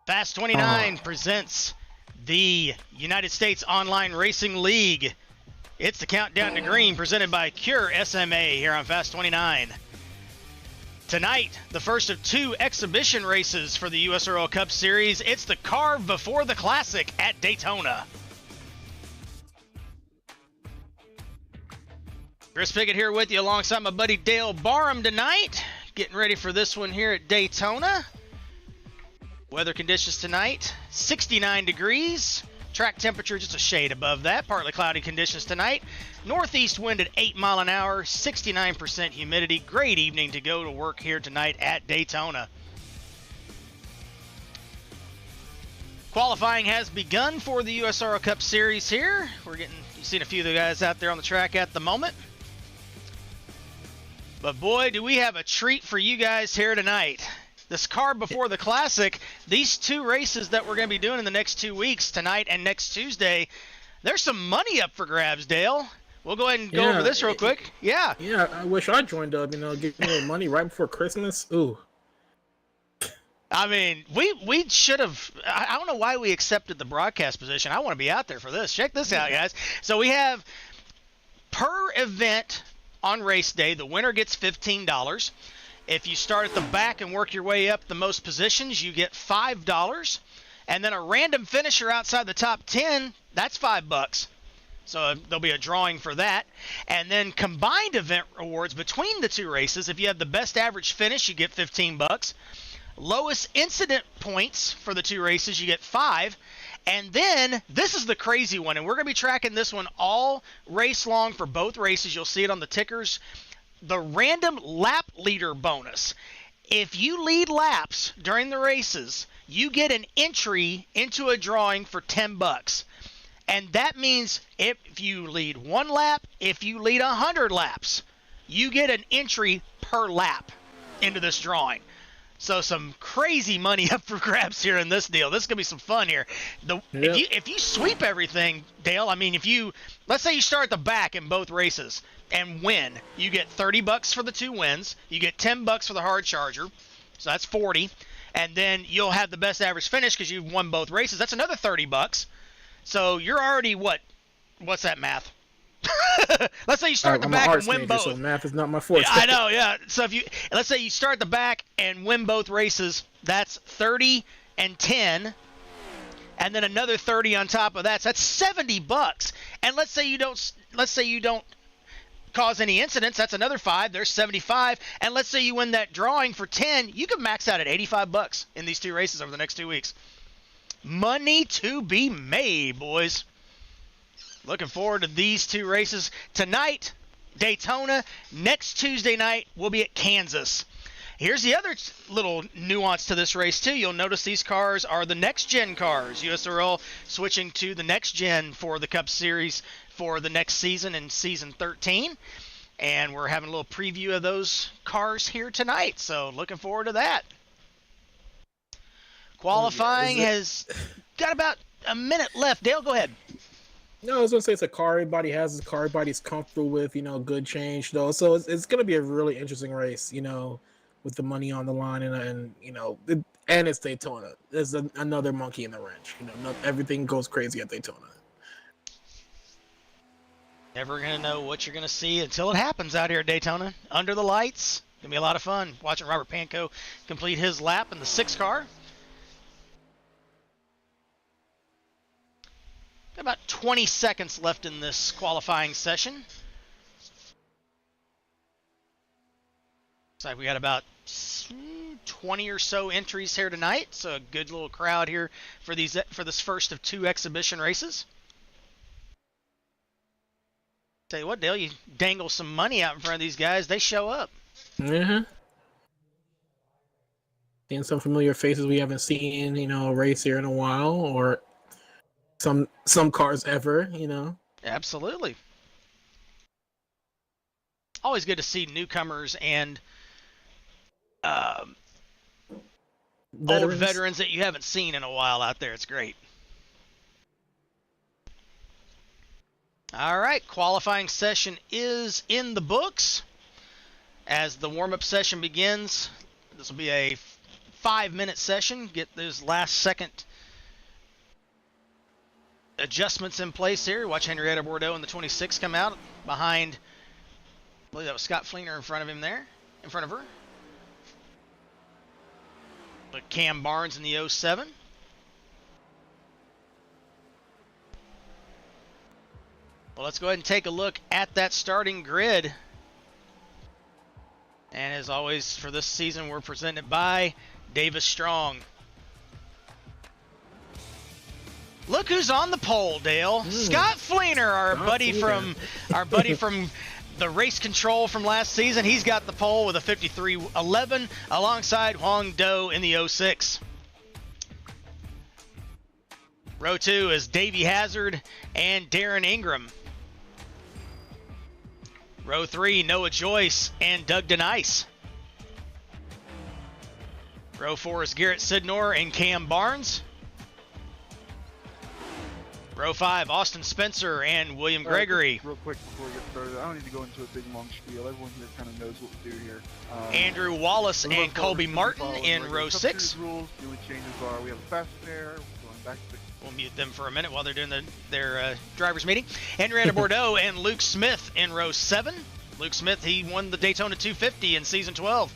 Fast 29 presents the United States Online Racing League. It's the Countdown to Green presented by Cure SMA here on Fast 29. Tonight, the first of two exhibition races for the USORL Cup Series. It's the Carve Before the Classic at Daytona. Chris Pickett here with you alongside my buddy Dale Barham tonight. Getting ready for this one here at Daytona. Weather conditions tonight, 69 degrees. Track temperature just a shade above that. Partly cloudy conditions tonight. Northeast wind at 8 miles an hour, 69% humidity. Great evening to go to work here tonight at Daytona. Qualifying has begun for the USORL Cup Series here. You've seen a few of the guys out there on the track at the moment. But boy, do we have a treat for you guys here tonight. This Carve Before the Classic, these two races that we're going to be doing in the next 2 weeks, tonight and next Tuesday, there's some money up for grabs, Dale. We'll go ahead and go over this real quick. Yeah, I wish I joined up, give me money right before Christmas. Ooh. I mean, we should have. I don't know why we accepted the broadcast position. I want to be out there for this. Check this out, guys. So we have per event on race day, the winner gets $15. If you start at the back and work your way up the most positions, you get $5. And then a random finisher outside the top 10, that's $5. So there'll be a drawing for that. And then combined event rewards between the two races, if you have the best average finish, you get $15. Lowest incident points for the two races, you get $5. And then this is the crazy one, and we're going to be tracking this one all race long for both races. You'll see it on the tickers. The random lap leader bonus. If you lead laps during the races, you get an entry into a drawing for $10. And that means if you lead one lap, if you lead 100 laps, you get an entry per lap into this drawing. So some crazy money up for grabs here in this deal. This is going to be some fun here. If you sweep everything, Dale, I mean, let's say you start at the back in both races and win, you get $30 for the two wins. You get $10 for the hard charger. So that's $40. And then you'll have the best average finish because you've won both races. That's another $30. So you're already what's that math? Let's say you start at the back and win both. So math is not my forte. I know, yeah. So let's say you start at the back and win both races, that's 30 and 10, and then another 30 on top of that. So that's $70. And let's say you don't cause any incidents, that's another 5. There's 75. And let's say you win that drawing for 10, you can max out at $85 in these two races over the next 2 weeks. Money to be made, boys. Looking forward to these two races. Tonight, Daytona. Next Tuesday night, we'll be at Kansas. Here's the other little nuance to this race, too. You'll notice these cars are the next-gen cars. USORL switching to the next-gen for the Cup Series for the next season in Season 13. And we're having a little preview of those cars here tonight. So looking forward to that. Qualifying has got about a minute left. Dale, go ahead. No, I was gonna say it's a car everybody has. It's a car everybody's comfortable with. Good change though. So it's gonna be a really interesting race. With the money on the line and it's Daytona. There's another monkey in the wrench. Not everything goes crazy at Daytona. Never gonna know what you're gonna see until it happens out here at Daytona. Under the lights, gonna be a lot of fun watching Robert Panko complete his lap in the 6 car. Got about 20 seconds left in this qualifying session. Looks like we got about 20 or so entries here tonight, so a good little crowd here for this first of two exhibition races. Tell you what, Dale, you dangle some money out in front of these guys, they show up. Mm-hmm. Seeing some familiar faces we haven't seen, a race here in a while, or some cars ever, Absolutely. Always good to see newcomers and old veterans that you haven't seen in a while out there. It's great. All right, qualifying session is in the books. As the warm-up session begins, this will be a 5-minute session. Get those last second adjustments in place here. Watch Henrietta Bordeaux in the 26 come out behind, I believe that was Scott Fleener in front of him there, in front of her. But Cam Barnes in the 07. Well, let's go ahead and take a look at that starting grid. And as always, for this season, we're presented by Davis Strong. Look who's on the pole, Dale. Scott Fleener, our buddy from the race control from last season. He's got the pole with a 53.11 alongside Huang Do in the 06. Row 2 is Davey Hazard and Darren Ingram. Row 3, Noah Joyce and Doug Denice. Row 4 is Garrett Sidnor and Cam Barnes. Row 5, Austin Spencer and William Gregory. Real quick before we get started, I don't need to go into a big long spiel. Everyone here kind of knows what we do here. Andrew Wallace and Colby Martin in row 6. Rules. The only changes are we have a fast pair. We're going back to We'll mute them for a minute while they're doing their drivers meeting. Henrietta Bordeaux and Luke Smith in row 7. Luke Smith, he won the Daytona 250 in season 12.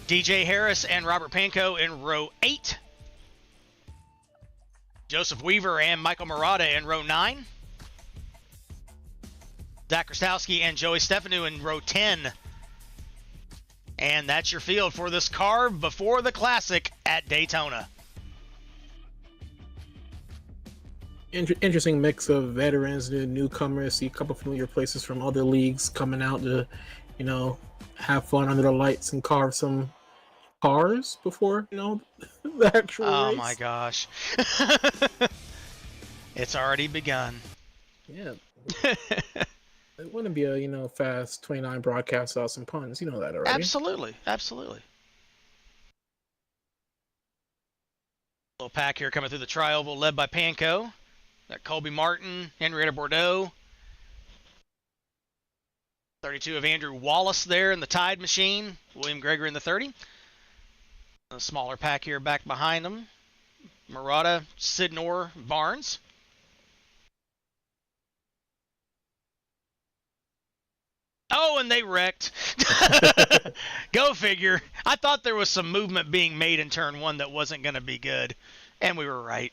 DJ Harris and Robert Pankow in row 8. Joseph Weaver and Michael Murata in row 9. Zach Krastowski and Joey Stefanu in row 10. And that's your field for this Carve Before the Classic at Daytona. Interesting mix of veterans and newcomers. See a couple familiar places from other leagues coming out to, have fun under the lights and carve some cars before, the actual race. Oh my gosh. It's already begun. Yeah. It wouldn't be a, fast 29 broadcast without some puns. You know that already. Absolutely. Little pack here coming through the tri-oval led by Pankow. Got Colby Martin, Henrietta Bordeaux. 32 of Andrew Wallace there in the Tide machine. William Gregory in the 30. A smaller pack here back behind them. Murata, Sidnor, Barnes. Oh, and they wrecked. Go figure. I thought there was some movement being made in turn 1 that wasn't going to be good. And we were right.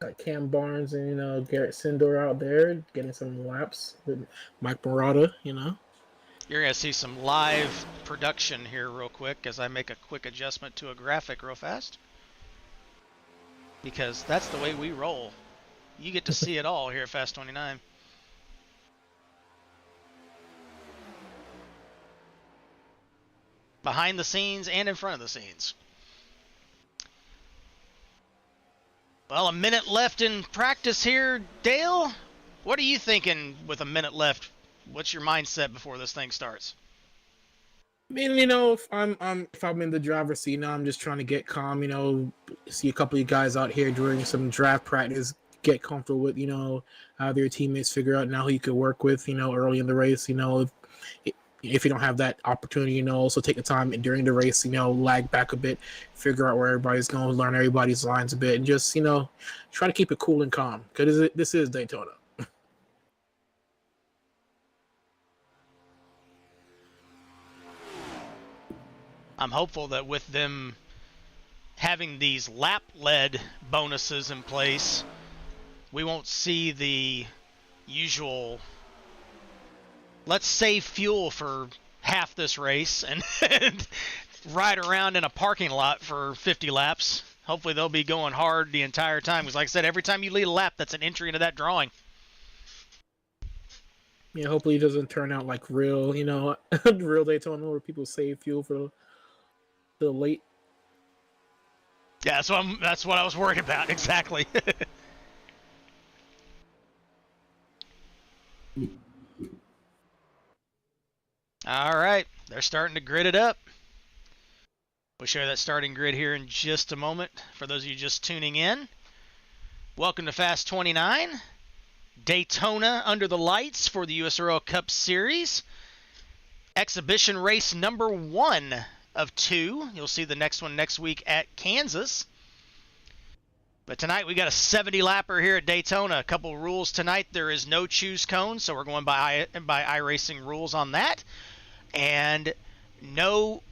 Got Cam Barnes and Garrett Sindor out there getting some laps with Mike Murata. You're gonna see some live production here real quick as I make a quick adjustment to a graphic real fast, because that's the way we roll. You get to see it all here at Fast 29. Behind the scenes and in front of the scenes. Well, a minute left in practice here, Dale. What are you thinking with a minute left? What's your mindset before this thing starts? I mean, if I'm in the driver's seat now, I'm just trying to get calm. See a couple of you guys out here during some draft practice, get comfortable with how their teammates figure out now who you could work with. Early in the race. If you don't have that opportunity, also take the time during the race, lag back a bit, figure out where everybody's going, learn everybody's lines a bit, and just, try to keep it cool and calm, because this is Daytona. I'm hopeful that with them having these lap-led bonuses in place, we won't see the usual let's save fuel for half this race and ride around in a parking lot for 50 laps. Hopefully they'll be going hard the entire time, because like I said, every time you lead a lap, that's an entry into that drawing. Yeah, hopefully it doesn't turn out like real Daytona where people save fuel for the late. Yeah, that's what I was worried about, exactly. All right, they're starting to grid it up. We'll show you that starting grid here in just a moment. For those of you just tuning in, welcome to Fast 29. Daytona under the lights for the USORL Cup Series. Exhibition race number 1 of 2. You'll see the next one next week at Kansas. But tonight we got a 70-lapper here at Daytona. A couple rules tonight. There is no choose cone, so we're going by iRacing rules on that. And no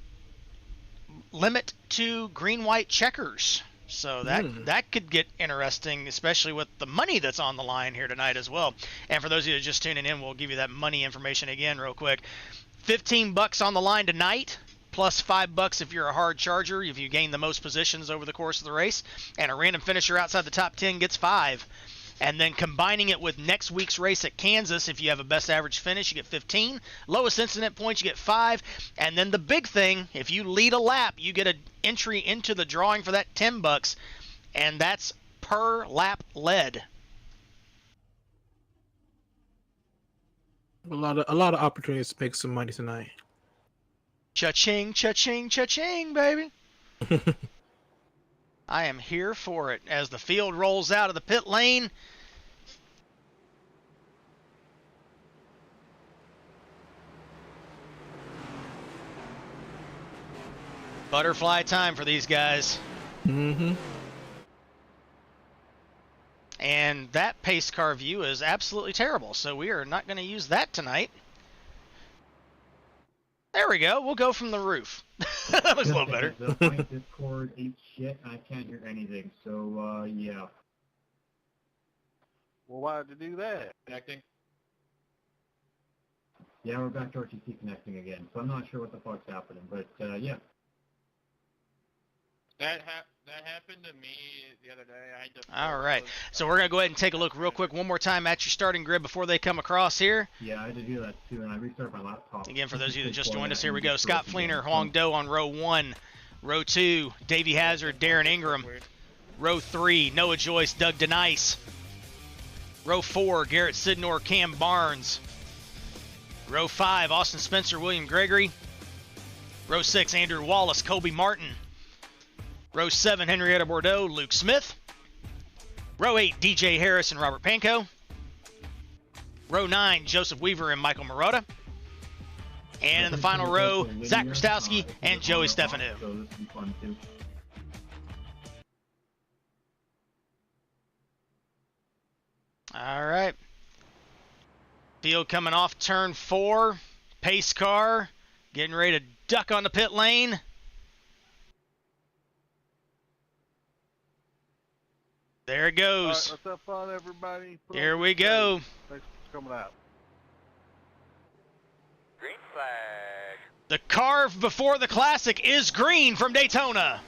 limit to green-white checkers. So that could get interesting, especially with the money that's on the line here tonight as well. And for those of you that are just tuning in, we'll give you that money information again real quick. $15 on the line tonight, plus $5 if you're a hard charger, if you gain the most positions over the course of the race. And a random finisher outside the top 10 gets $5. And then combining it with next week's race at Kansas, if you have a best average finish, you get 15. Lowest incident points, you get 5. And then the big thing, if you lead a lap, you get an entry into the drawing for that $10. And that's per lap led. A lot of opportunities to make some money tonight. Cha-ching, cha-ching, cha-ching, baby. I am here for it as the field rolls out of the pit lane. Butterfly time for these guys. Mm-hmm. And that pace car view is absolutely terrible, so we are not going to use that tonight. There we go. We'll go from the roof. That was a little better. My Discord eats shit, and I can't hear anything. So, yeah. Well, why did you do that? Connecting? Yeah, we're back to RTC connecting again. So I'm not sure what the fuck's happening, but, yeah. That happened to me the other day. I had to All right. So we're going to go ahead and take a look real quick one more time at your starting grid before they come across here. Yeah, I had to do that too, and I restarted my laptop. Again, for those of you that just joined us, here we go. Scott Fleener, Huang Do on row 1. Row 2, Davey Hazard, Darren Ingram. Row 3, Noah Joyce, Doug DeNice. Row 4, Garrett Sidnor, Cam Barnes. Row 5, Austin Spencer, William Gregory. Row 6, Andrew Wallace, Colby Martin. Row 7, Henrietta Bordeaux, Luke Smith. Row 8, DJ Harris and Robert Pankow. Row 9, Joseph Weaver and Michael Marotta. And in the final row, Zach Rostowski and Joey Stefano. So this will be fun too. All right. Field coming off turn 4. Pace car getting ready to duck on the pit lane. There it goes. All right, let's have fun, everybody. Here we go. Thanks for coming out. Green flag. The Carve Before the Classic is green from Daytona.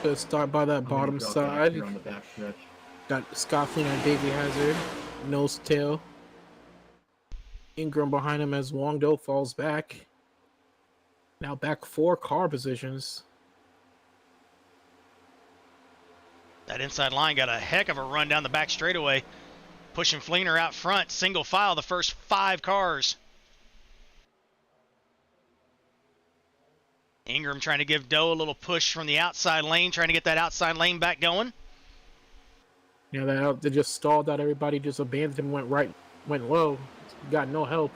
Let's start by that bottom Drop back side. here on the back stretch. Got Scott Fleener and Davey Hazard, nose to tail. Ingram behind him as Huang Do falls back. Now back 4 car positions. That inside line got a heck of a run down the back straightaway. Pushing Fleener out front, single file the first 5 cars. Ingram trying to give Doe a little push from the outside lane, trying to get that outside lane back going. Yeah, they just stalled out. Everybody just abandoned him, went low. Got no help.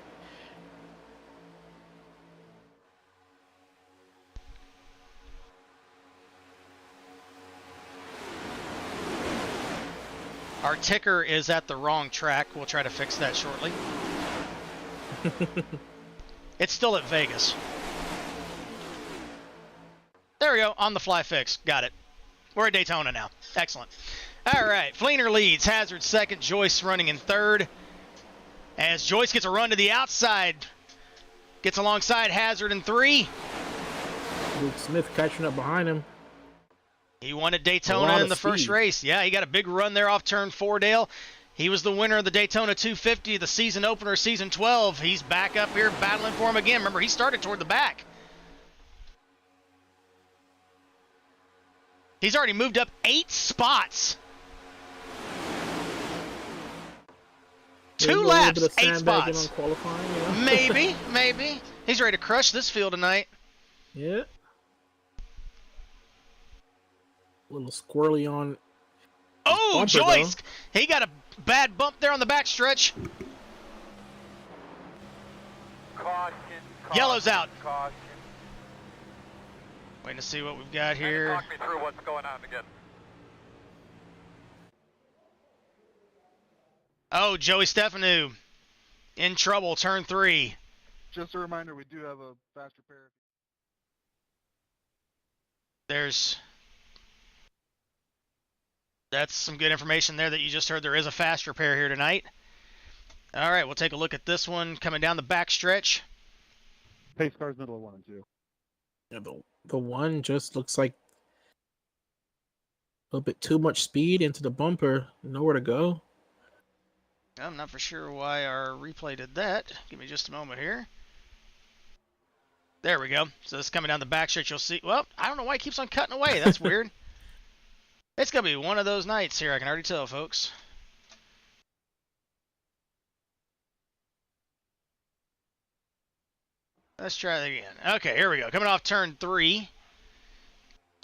Our ticker is at the wrong track. We'll try to fix that shortly. It's still at Vegas. There we go, on the fly fix. Got it. We're at Daytona now. Excellent. All right, Fleener leads. Hazard second. Joyce running in third. As Joyce gets a run to the outside. Gets alongside Hazard in 3. Luke Smith catching up behind him. He won at Daytona in the first race. Yeah, he got a big run there off turn 4, Dale. He was the winner of the Daytona 250, the season opener, season 12. He's back up here battling for him again. Remember, he started toward the back. He's already moved up 8 spots. 2 A little laps, bit of 8 sandbagging spots. on qualifying, you know? Maybe. He's ready to crush this field tonight. Yeah. A little squirrely on. Oh, bumper, Joyce! He got a bad bump there on the backstretch. Caution. Yellow's out. Caution. Waiting to see what we've got Can you here. talk me through what's going on again? Oh, Joey Stefanu in trouble, turn 3. Just a reminder, we do have a faster pair. That's some good information there that you just heard. There is a fast repair here tonight. All right, we'll take a look at this one coming down the back stretch. Pace car's middle of 1 and 2. Yeah, the one just looks like a little bit too much speed into the bumper. Nowhere to go. I'm not for sure why our replay did that. Give me just a moment here. There we go. So this coming down the back stretch, you'll see. Well, I don't know why it keeps on cutting away. That's weird. It's going to be one of those nights here, I can already tell, folks. Let's try that again. Okay, here we go. Coming off turn 3.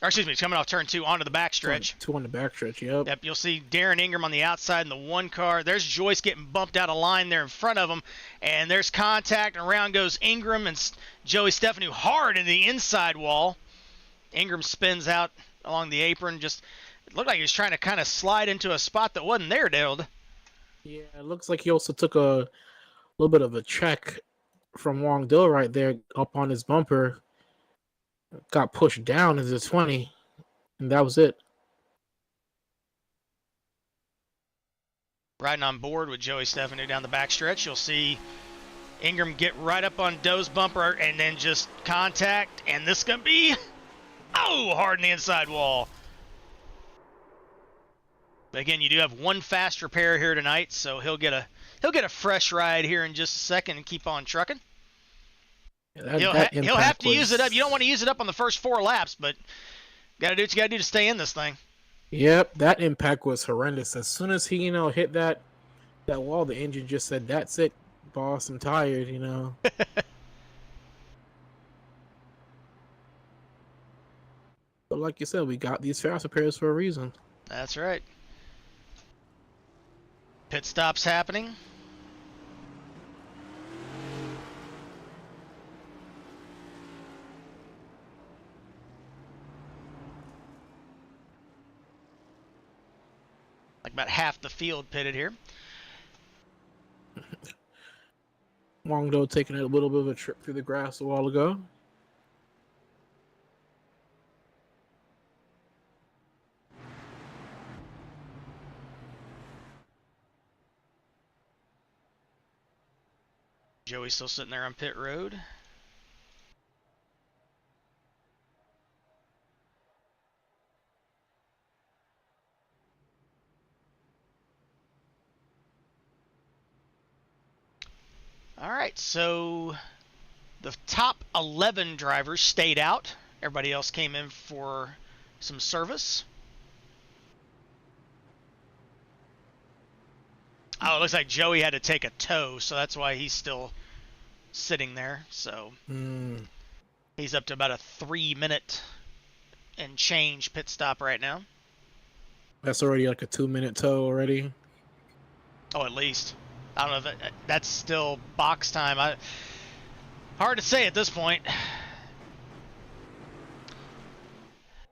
Or excuse me, it's coming off turn 2 onto the backstretch. 2 on the backstretch, yep. Yep, you'll see Darren Ingram on the outside in the 1 car. There's Joyce getting bumped out of line there in front of him. And there's contact, and around goes Ingram and Joey Stefanu hard in the inside wall. Ingram spins out along the apron. Just it looked like he was trying to kind of slide into a spot that wasn't there, Dale. Yeah, it looks like he also took a little bit of a check from Wong Do right there up on his bumper. Got pushed down into the 20, and that was it. Riding on board with Joey Stefanu down the backstretch, you'll see Ingram get right up on Doe's bumper and then just contact, and this is going to be, hard in the inside wall. But again, you do have 1 fast repair here tonight, so he'll get a fresh ride here in just a second and keep on trucking. Yeah, he'll have to use it up. You don't want to use it up on the first 4 laps, but got to do what you got to do to stay in this thing. Yep, that impact was horrendous. As soon as he, hit that wall, the engine just said, "That's it, boss. I'm tired." But like you said, we got these fast repairs for a reason. That's right. Pit stops happening. Like about half the field pitted here. Wong Do taking a little bit of a trip through the grass a while ago. Joey's still sitting there on pit road. All right, so the top 11 drivers stayed out. Everybody else came in for some service. Oh, it looks like Joey had to take a tow, so that's why he's still sitting there. So he's up to about a 3-minute and change pit stop right now. That's already like a 2-minute tow already. Oh, at least. I don't know if that's still box time. Hard to say at this point.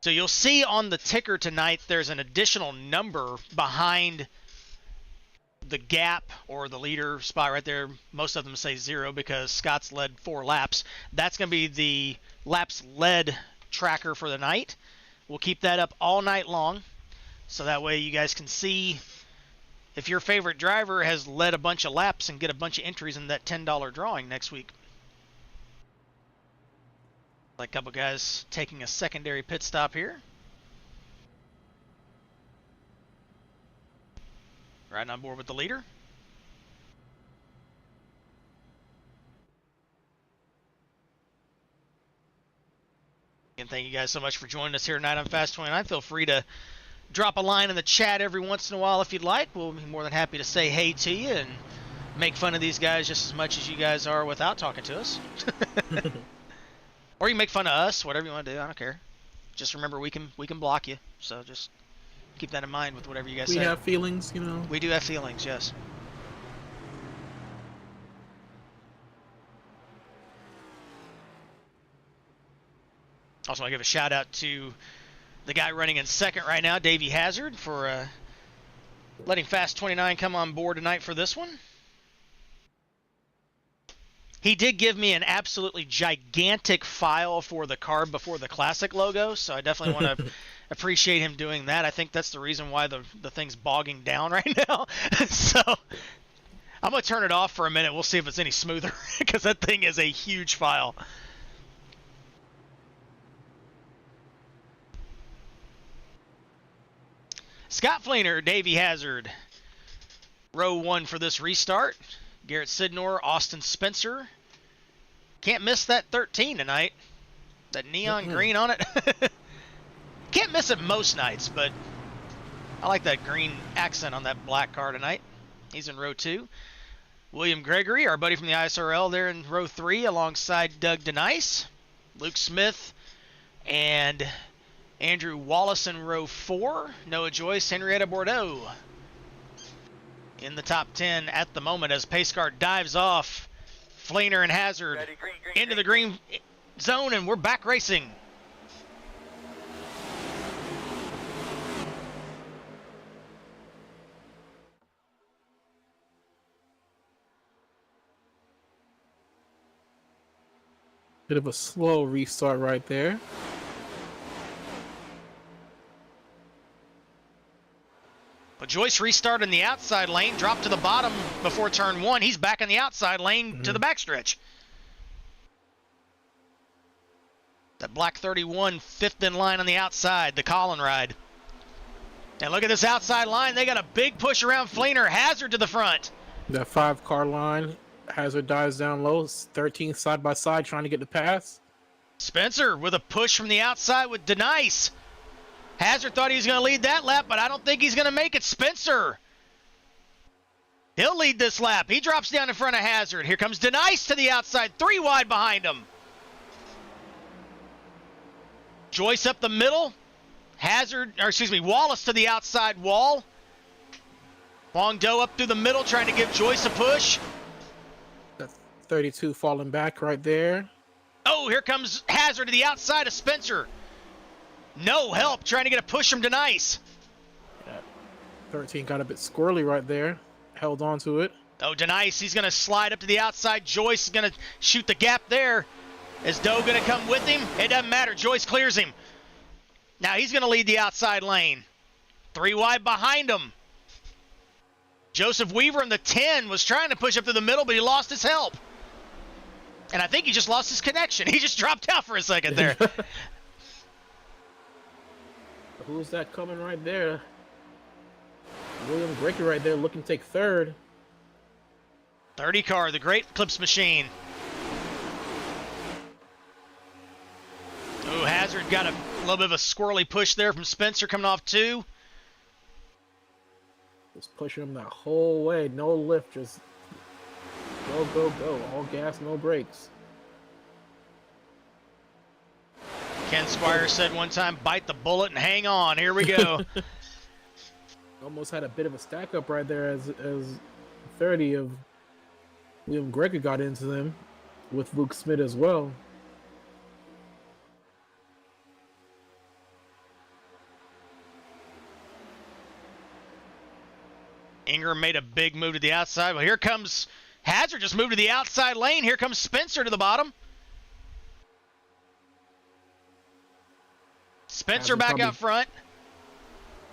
So you'll see on the ticker tonight there's an additional number behind the gap or the leader spot right there. Most of them say 0 because Scott's led 4 laps. That's going to be the laps led tracker for the night. We'll keep that up all night long, so that way you guys can see if your favorite driver has led a bunch of laps and get a bunch of entries in that $10 drawing next week. Like a couple guys taking a secondary pit stop here. Riding on board with the leader. And thank you guys so much for joining us here tonight on Fast 29. Feel free to drop a line in the chat every once in a while if you'd like. We'll be more than happy to say hey to you and make fun of these guys just as much as you guys are without talking to us. Or you can make fun of us, whatever you want to do. I don't care. Just remember, we can block you. So just keep that in mind with whatever you guys say. We have feelings, you know. We do have feelings, yes. Also, I give a shout out to the guy running in second right now, Davey Hazard, for letting Fast 29 come on board tonight for this one. He did give me an absolutely gigantic file for the Carve Before the Classic logo, so I definitely want to appreciate him doing that. I think that's the reason why the thing's bogging down right now. So I'm going to turn it off for a minute. We'll see if it's any smoother, because that thing is a huge file. Scott Fleener, Davey Hazard, row 1 for this restart. Garrett Sidnor, Austin Spencer. Can't miss that 13 tonight. That neon green on it. Can't miss it most nights, but I like that green accent on that black car tonight. He's in row 2. William Gregory, our buddy from the ISRL, there in row 3 alongside Doug DeNice. Luke Smith and Andrew Wallace in row 4. Noah Joyce, Henrietta Bordeaux in the top 10 at the moment as pace car dives off. Fleener and Hazard Ready, green, into the green zone, and we're back racing. Bit of a slow restart right there. But Joyce restarted in the outside lane, dropped to the bottom before turn 1. He's back in the outside lane to the backstretch. That black 31, fifth in line on the outside, the Collin ride. And look at this outside line. They got a big push around Fleener. Hazard to the front. That 5-car line. Hazard dives down low. 13 side by side trying to get the pass. Spencer with a push from the outside with DeNice. Hazard thought he was going to lead that lap, but I don't think he's going to make it. Spencer. He'll lead this lap. He drops down in front of Hazard. Here comes DeNice to the outside. 3 wide behind him. Joyce up the middle. Wallace to the outside wall. Long Doe up through the middle trying to give Joyce a push. That 32 falling back right there. Oh, here comes Hazard to the outside of Spencer. No help trying to get a push from DeNice. 13 got a bit squirrely right there. Held on to it. Oh, DeNice, he's going to slide up to the outside. Joyce is going to shoot the gap there. Is Doe going to come with him? It doesn't matter. Joyce clears him. Now he's going to lead the outside lane. 3 wide behind him. Joseph Weaver in the 10 was trying to push up through the middle, but he lost his help. And I think he just lost his connection. He just dropped out for a second there. Who's that coming right there? William Gregory right there looking to take third. 30 car, the great Clips machine. Oh, Hazard got a little bit of a squirrely push there from Spencer coming off 2. Just pushing him that whole way. No lift, just go, go, go. All gas, no brakes. Ken Squire said one time, bite the bullet and hang on. Here we go. Almost had a bit of a stack up right there as 30 of William Gregory got into them with Luke Smith as well. Ingram made a big move to the outside. Well, here comes Hazard, just moved to the outside lane. Here comes Spencer to the bottom. Spencer Hazard back out front.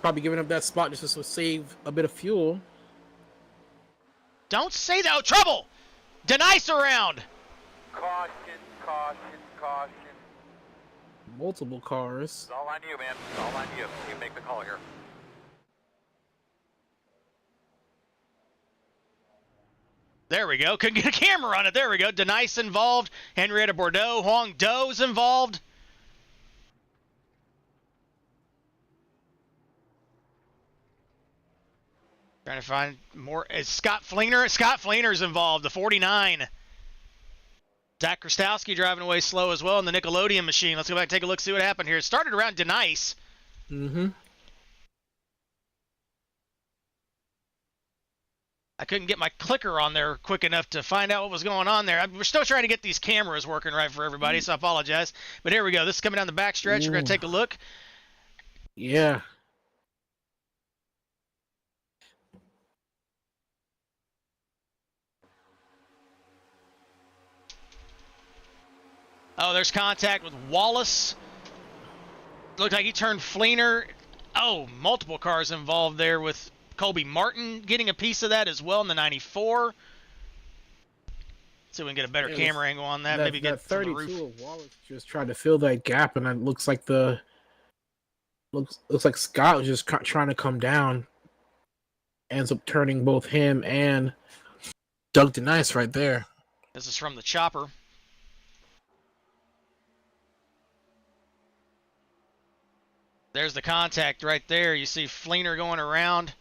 Probably giving up that spot just to save a bit of fuel. Don't say that. Oh, trouble! DeNice around. Caution, caution, caution. Multiple cars. It's all on you, man. It's all on you. You make the call here. There we go. Couldn't get a camera on it. There we go. DeNice involved. Henrietta Bordeaux. Huang Do's involved. Trying to find more. It's Scott Fleener. Scott Fleener's involved, the 49. Zach Krastowski driving away slow as well in the Nickelodeon machine. Let's go back and take a look, see what happened here. It started around Denice. Mm-hmm. I couldn't get my clicker on there quick enough to find out what was going on there. We're still trying to get these cameras working right for everybody, so I apologize. But here we go. This is coming down the back stretch. We're going to take a look. Yeah. Oh, there's contact with Wallace. Looked like he turned Fleener. Oh, multiple cars involved there with Colby Martin getting a piece of that as well in the 94. See if we can get a better camera angle on that. Maybe get that from the 32 roof. of Wallace just tried to fill that gap, and it looks like looks like Scott was just trying to come down. Ends up turning both him and Doug DeNice right there. This is from the chopper. There's the contact right there. You see Fleener going around.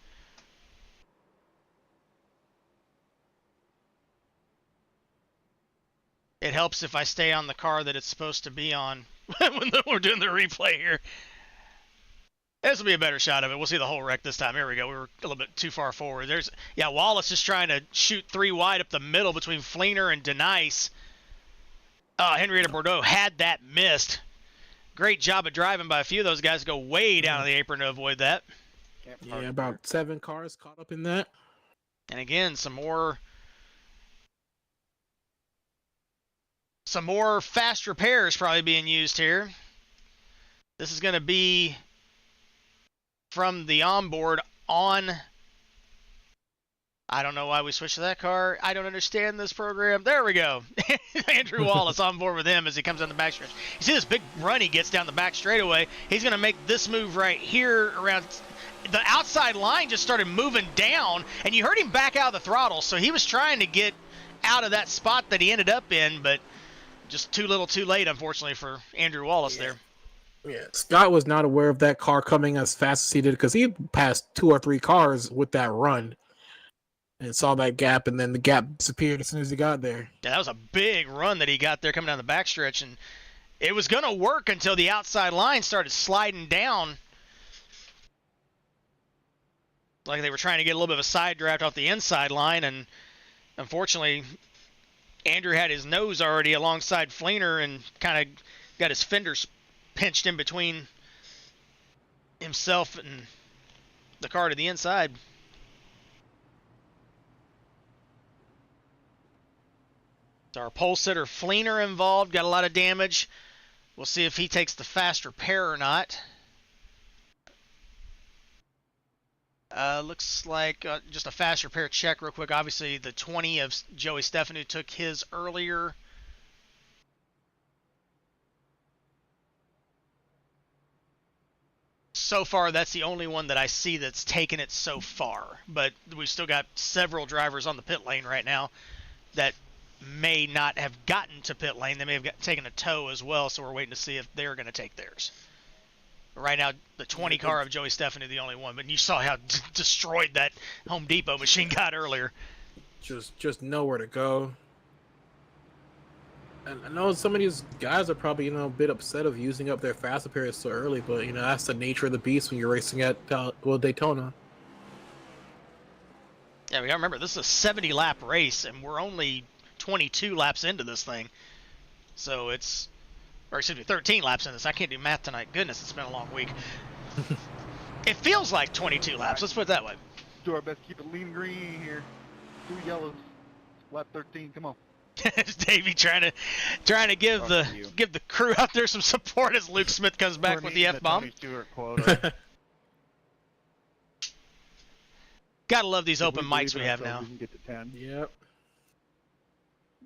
It helps if I stay on the car that it's supposed to be on when we're doing the replay here. This will be a better shot of it. We'll see the whole wreck this time. Here we go. We were a little bit too far forward. Wallace is trying to shoot 3 wide up the middle between Fleener and DeNice. Henrietta Bordeaux had that missed. Great job of driving by a few of those guys to go way down to the apron to avoid that. Yeah, about 7 cars caught up in that. And again, some more fast repairs probably being used here. This is going to be from the onboard on. I don't know why we switched to that car. I don't understand this program. There we go. Andrew Wallace on board with him as he comes down the backstretch. You see this big run he gets down the back straightaway. He's going to make this move right here around. The outside line just started moving down, and you heard him back out of the throttle. So he was trying to get out of that spot that he ended up in, but just too little too late, unfortunately, for Andrew Wallace there. Yeah, Scott was not aware of that car coming as fast as he did because he passed 2 or 3 cars with that run. And saw that gap, and then the gap disappeared as soon as he got there. Yeah, that was a big run that he got there coming down the backstretch, and it was going to work until the outside line started sliding down. Like they were trying to get a little bit of a side draft off the inside line, and unfortunately, Andrew had his nose already alongside Fleener and kind of got his fenders pinched in between himself and the car to the inside. So our pole sitter Fleener involved, got a lot of damage. We'll see if he takes the fast repair or not. Looks like just a fast repair check real quick. Obviously, the 20 of Joey Stefanu took his earlier. So far, that's the only one that I see that's taken it so far. But we've still got several drivers on the pit lane right now that may not have gotten to pit lane. They may have taken a tow as well, so we're waiting to see if they're going to take theirs. Right now, the 20 car of Joey Stefanu, the only one. But you saw how destroyed that Home Depot machine got earlier. Just nowhere to go. And I know some of these guys are probably, a bit upset of using up their fast repairs so early, but, that's the nature of the beast when you're racing at, Daytona. Yeah, we got to remember, this is a 70-lap race, and we're only 22 laps into this thing. So it's, or excuse me, 13 laps into this. I can't do math tonight. Goodness, it's been a long week. It feels like 22 laps. Let's put it that way. Do our best to keep it lean green here. 2 yellows. Lap 13. Come on. Davey trying to give the crew out there some support as Luke Smith comes back with the F-bomb. Gotta love these open mics we have now. We can get to 10. Yep.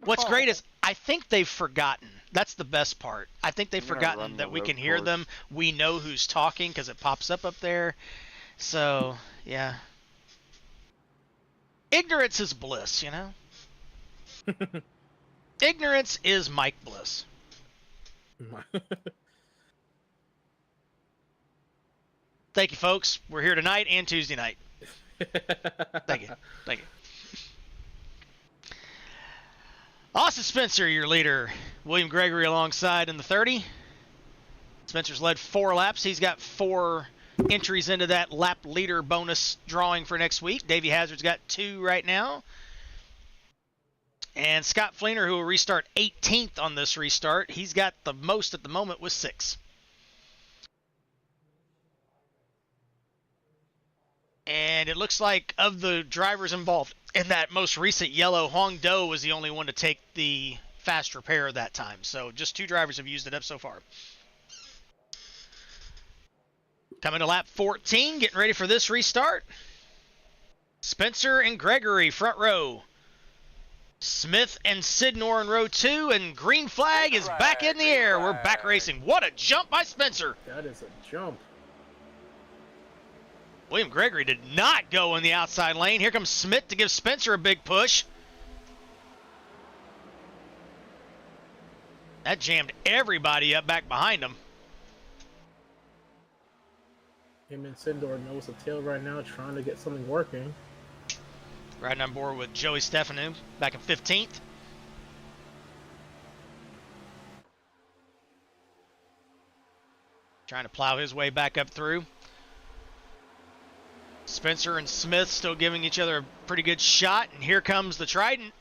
What's great is I think they've forgotten. That's the best part. I think they've forgotten that we can hear them. We know who's talking because it pops up there. So, yeah. Ignorance is bliss, Ignorance is Mike Bliss. Thank you, folks. We're here tonight and Tuesday night. Thank you. Thank you. Austin Spencer, your leader. William Gregory alongside in the 30. Spencer's led 4 laps. He's got 4 entries into that lap leader bonus drawing for next week. Davey Hazard's got 2 right now. And Scott Fleener, who will restart 18th on this restart, he's got the most at the moment with 6. And it looks like of the drivers involved in that most recent yellow, Hong Do was the only one to take the fast repair that time. So just 2 drivers have used it up so far. Coming to lap 14, getting ready for this restart. Spencer and Gregory, front row. Smith and Sidnor in row 2, and green flag is back in the air. We're back racing. What a jump by Spencer. That is a jump. William Gregory did not go in the outside lane. Here comes Smith to give Spencer a big push. That jammed everybody up back behind him. Him and Sindor nose to tail right now, trying to get something working. Riding on board with Joey Stefanu back in 15th. Trying to plow his way back up through. Spencer and Smith still giving each other a pretty good shot. And here comes the Trident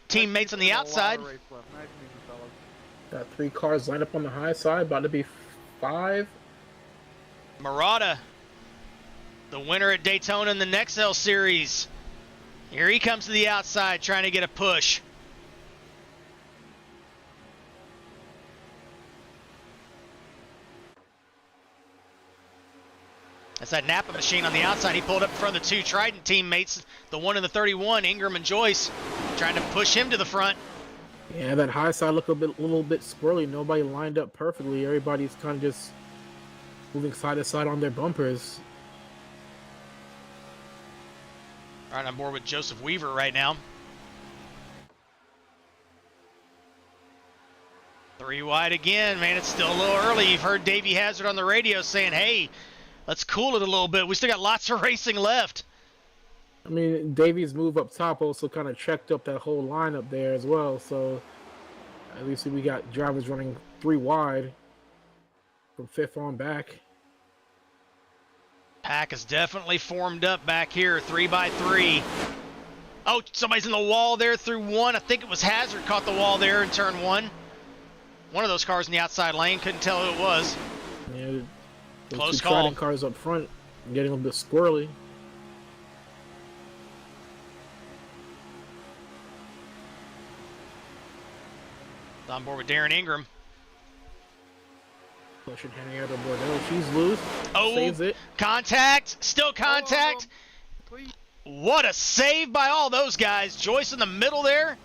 teammates on the outside. Nice and easy, fellas. Got 3 cars lined up on the high side, about to be 5. Murata, the winner at Daytona in the Nextel Series. Here he comes to the outside trying to get a push. That's that Napa machine on the outside. He pulled up in front of the 2 Trident teammates, the 1 in the 31, Ingram and Joyce, trying to push him to the front. Yeah, that high side looked a little bit squirrely. Nobody lined up perfectly. Everybody's kind of just moving side to side on their bumpers. Right on board with Joseph Weaver right now. 3 wide again, man. It's still a little early. You've heard Davey Hazard on the radio saying, hey, let's cool it a little bit. We still got lots of racing left. I mean, Davies' move up top also kind of checked up that whole lineup there as well. So at least we got drivers running 3 wide from 5th on back. Pack is definitely formed up back here, 3 by 3. Oh, somebody's in the wall there through 1. I think it was Hazard caught the wall there in turn 1. One of those cars in the outside lane, couldn't tell who it was. Yeah, those Close 2 call. Trident cars up front getting a little bit squirrely. On board with Darren Ingram. Pushing Henrietta Bordeaux. She's loose. Oh, Saves it. contact. Still contact. Please. What a save by all those guys. Joyce in the middle there.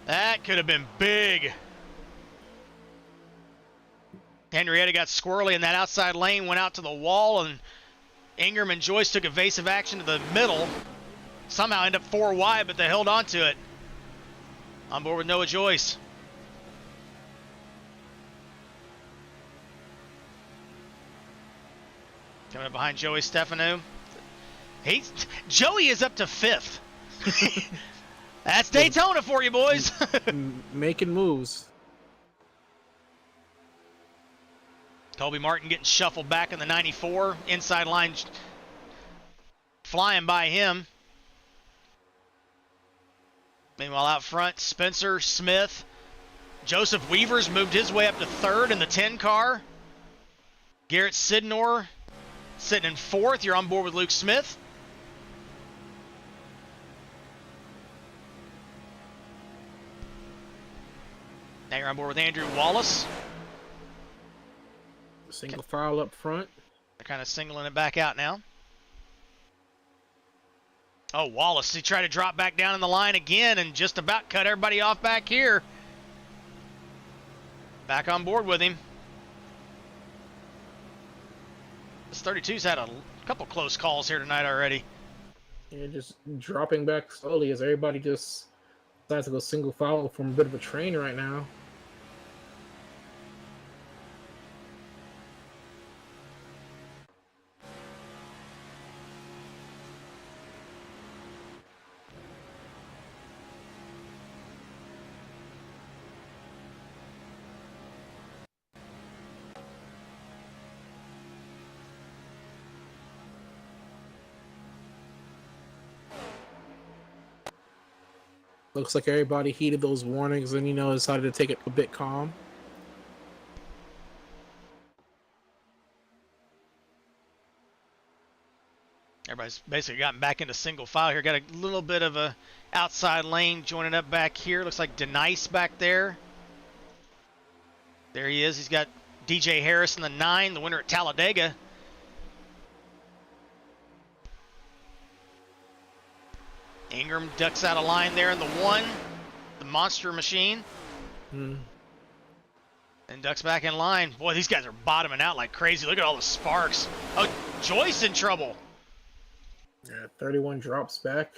That could have been big. Henrietta got squirrely in that outside lane, went out to the wall, and Ingram and Joyce took evasive action to the middle. Somehow ended up 4 wide, but they held on to it. On board with Noah Joyce. Coming up behind Joey Stefanu. Joey is up to 5th. That's Daytona for you, boys. Making moves. Colby Martin getting shuffled back in the 94. Inside line flying by him. Meanwhile, out front, Spencer Smith. Joseph Weaver's moved his way up to 3rd in the 10 car. Garrett Sidnor sitting in 4th. You're on board with Luke Smith. Now you're on board with Andrew Wallace. Single file up front. They're kind of singling it back out now. Oh, Wallace, he tried to drop back down in the line again and just about cut everybody off back here. Back on board with him. This 32's had a couple close calls here tonight already. Yeah, just dropping back slowly as everybody just decides to go single file from a bit of a train right now. Looks like everybody heeded those warnings and, decided to take it a bit calm. Everybody's basically gotten back into single file here. Got a little bit of a outside lane joining up back here. Looks like Denice back there. There he is. He's got DJ Harris in the 9, the winner at Talladega. Ingram ducks out of line there in the 1, the monster machine. And ducks back in line. Boy, these guys are bottoming out like crazy. Look at all the sparks. Oh, Joyce in trouble. Yeah, 31 drops back.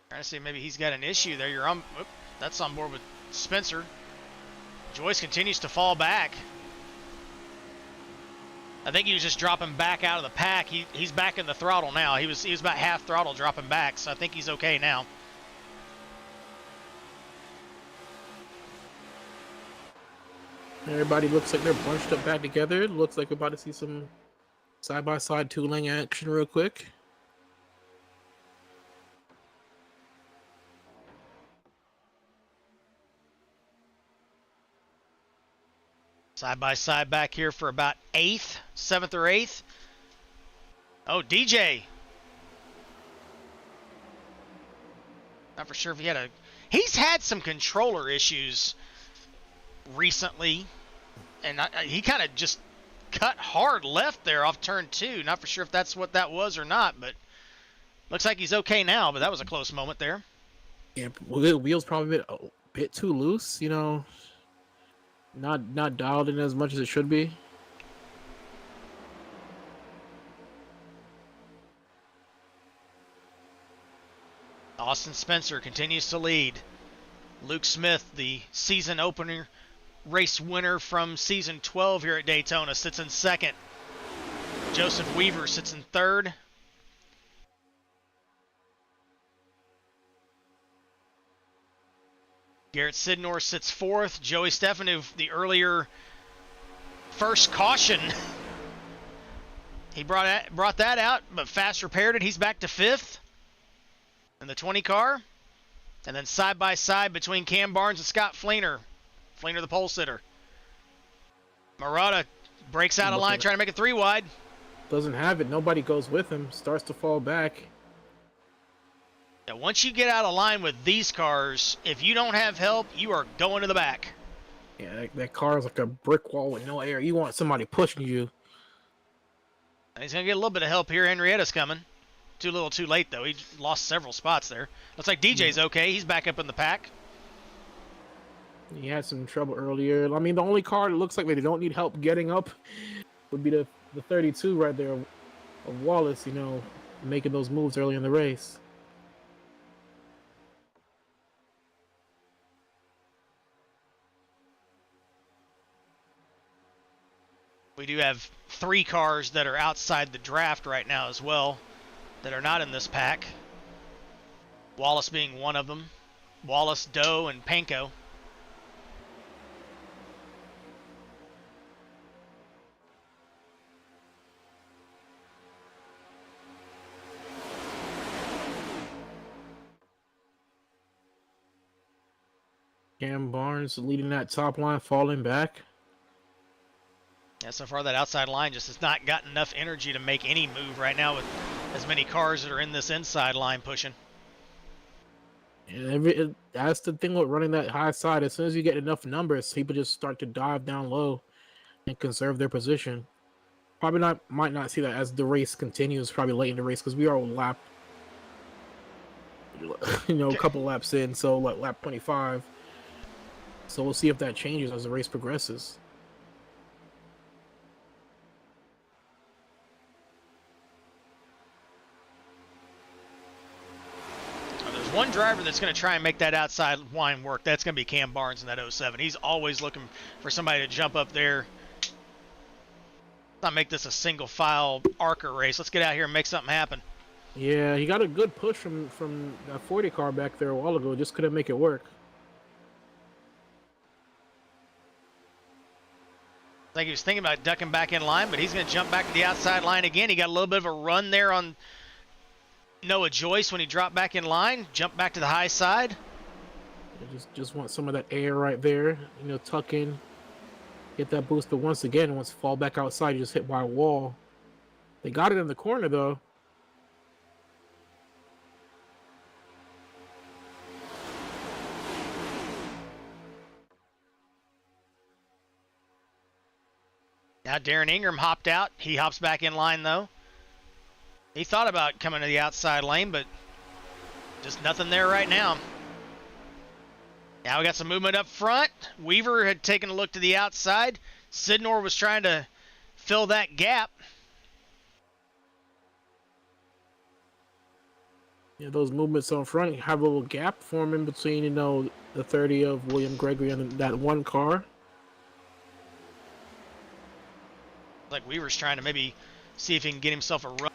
Trying to see maybe he's got an issue there. You're on. Whoop, that's on board with Spencer. Joyce continues to fall back. I think he was just dropping back out of the pack. He's back in the throttle now. He was about half throttle dropping back, so I think he's okay now. Everybody looks like they're bunched up back together. It looks like we're about to see some side-by-side two-lane action real quick. Side by side back here for about 8th, 7th or 8th. Oh, DJ. Not for sure if he had a... He's had some controller issues recently. And he kind of just cut hard left there off turn 2. Not for sure if that's what that was or not, but looks like he's okay now, but that was a close moment there. Yeah, the wheels probably a bit too loose, not dialed in as much as it should be. Austin Spencer continues to lead. Luke Smith, the season opener race winner from season 12 here at Daytona, sits in 2nd. Joseph Weaver sits in 3rd. Garrett Sidnor sits 4th. Joey Stefanu, the earlier first caution, he brought that out, but fast repaired it. He's back to 5th in the 20 car. And then side by side between Cam Barnes and Scott Fleener. Fleener, the pole sitter. Murata breaks out of line, trying to make it 3 wide. Doesn't have it. Nobody goes with him. Starts to fall back. Now, once you get out of line with these cars, if you don't have help, you are going to the back. Yeah, that car is like a brick wall with no air. You want somebody pushing you. And he's going to get a little bit of help here. Henrietta's coming. Too little too late, though. He lost several spots there. Looks like DJ's okay. He's back up in the pack. He had some trouble earlier. I mean, the only car that looks like they don't need help getting up would be the 32 right there of Wallace, making those moves early in the race. We do have 3 cars that are outside the draft right now as well that are not in this pack. Wallace being one of them. Wallace, Doe, and Panko. Cam Barnes leading that top line, falling back. Yeah, so far that outside line just has not gotten enough energy to make any move right now with as many cars that are in this inside line pushing. And that's the thing with running that high side. As soon as you get enough numbers, people just start to dive down low and conserve their position. Might not see that as the race continues, probably late in the race, because we are a lap, a couple laps in, so like lap 25. So we'll see if that changes as the race progresses. There's one driver that's going to try and make that outside line work. That's going to be Cam Barnes in that 07. He's always looking for somebody to jump up there. Let's not make this a single file ARCA race. Let's get out here and make something happen. Yeah, he got a good push from that 40 car back there a while ago. Just couldn't make it work. I think he was thinking about ducking back in line, but he's going to jump back to the outside line again. He got a little bit of a run there on Noah Joyce, when he dropped back in line, jumped back to the high side. Just want some of that air right there. Tuck in, get that boost. But once again, once fall back outside, you just hit by a wall. They got it in the corner though. Now Darren Ingram hopped out. He hops back in line though. He thought about coming to the outside lane, but just nothing there right now. Now we got some movement up front. Weaver had taken a look to the outside. Sidnor was trying to fill that gap. Yeah, those movements on front have a little gap forming between, the 30 of William Gregory and that one car. Like Weaver's trying to maybe see if he can get himself a run.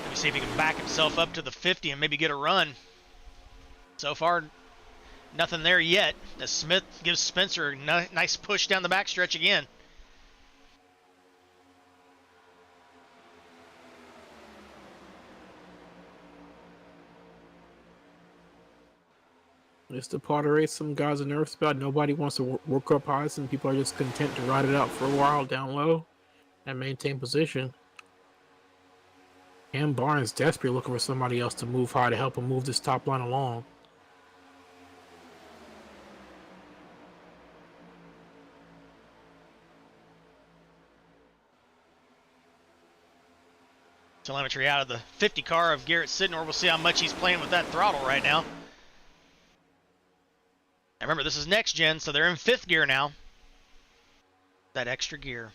Maybe see if he can back himself up to the 50 and maybe get a run. So far, nothing there yet. As Smith gives Spencer a nice push down the backstretch again. It's the part of race some guys are nervous about. Nobody wants to work up high. Some people are just content to ride it out for a while down low and maintain position. Cam Barnes desperately looking for somebody else to move high to help him move this top line along. Telemetry out of the 50 car of Garrett Sidnor. We'll see how much he's playing with that throttle right now. And remember, this is next gen, so they're in 5th gear now. That extra gear.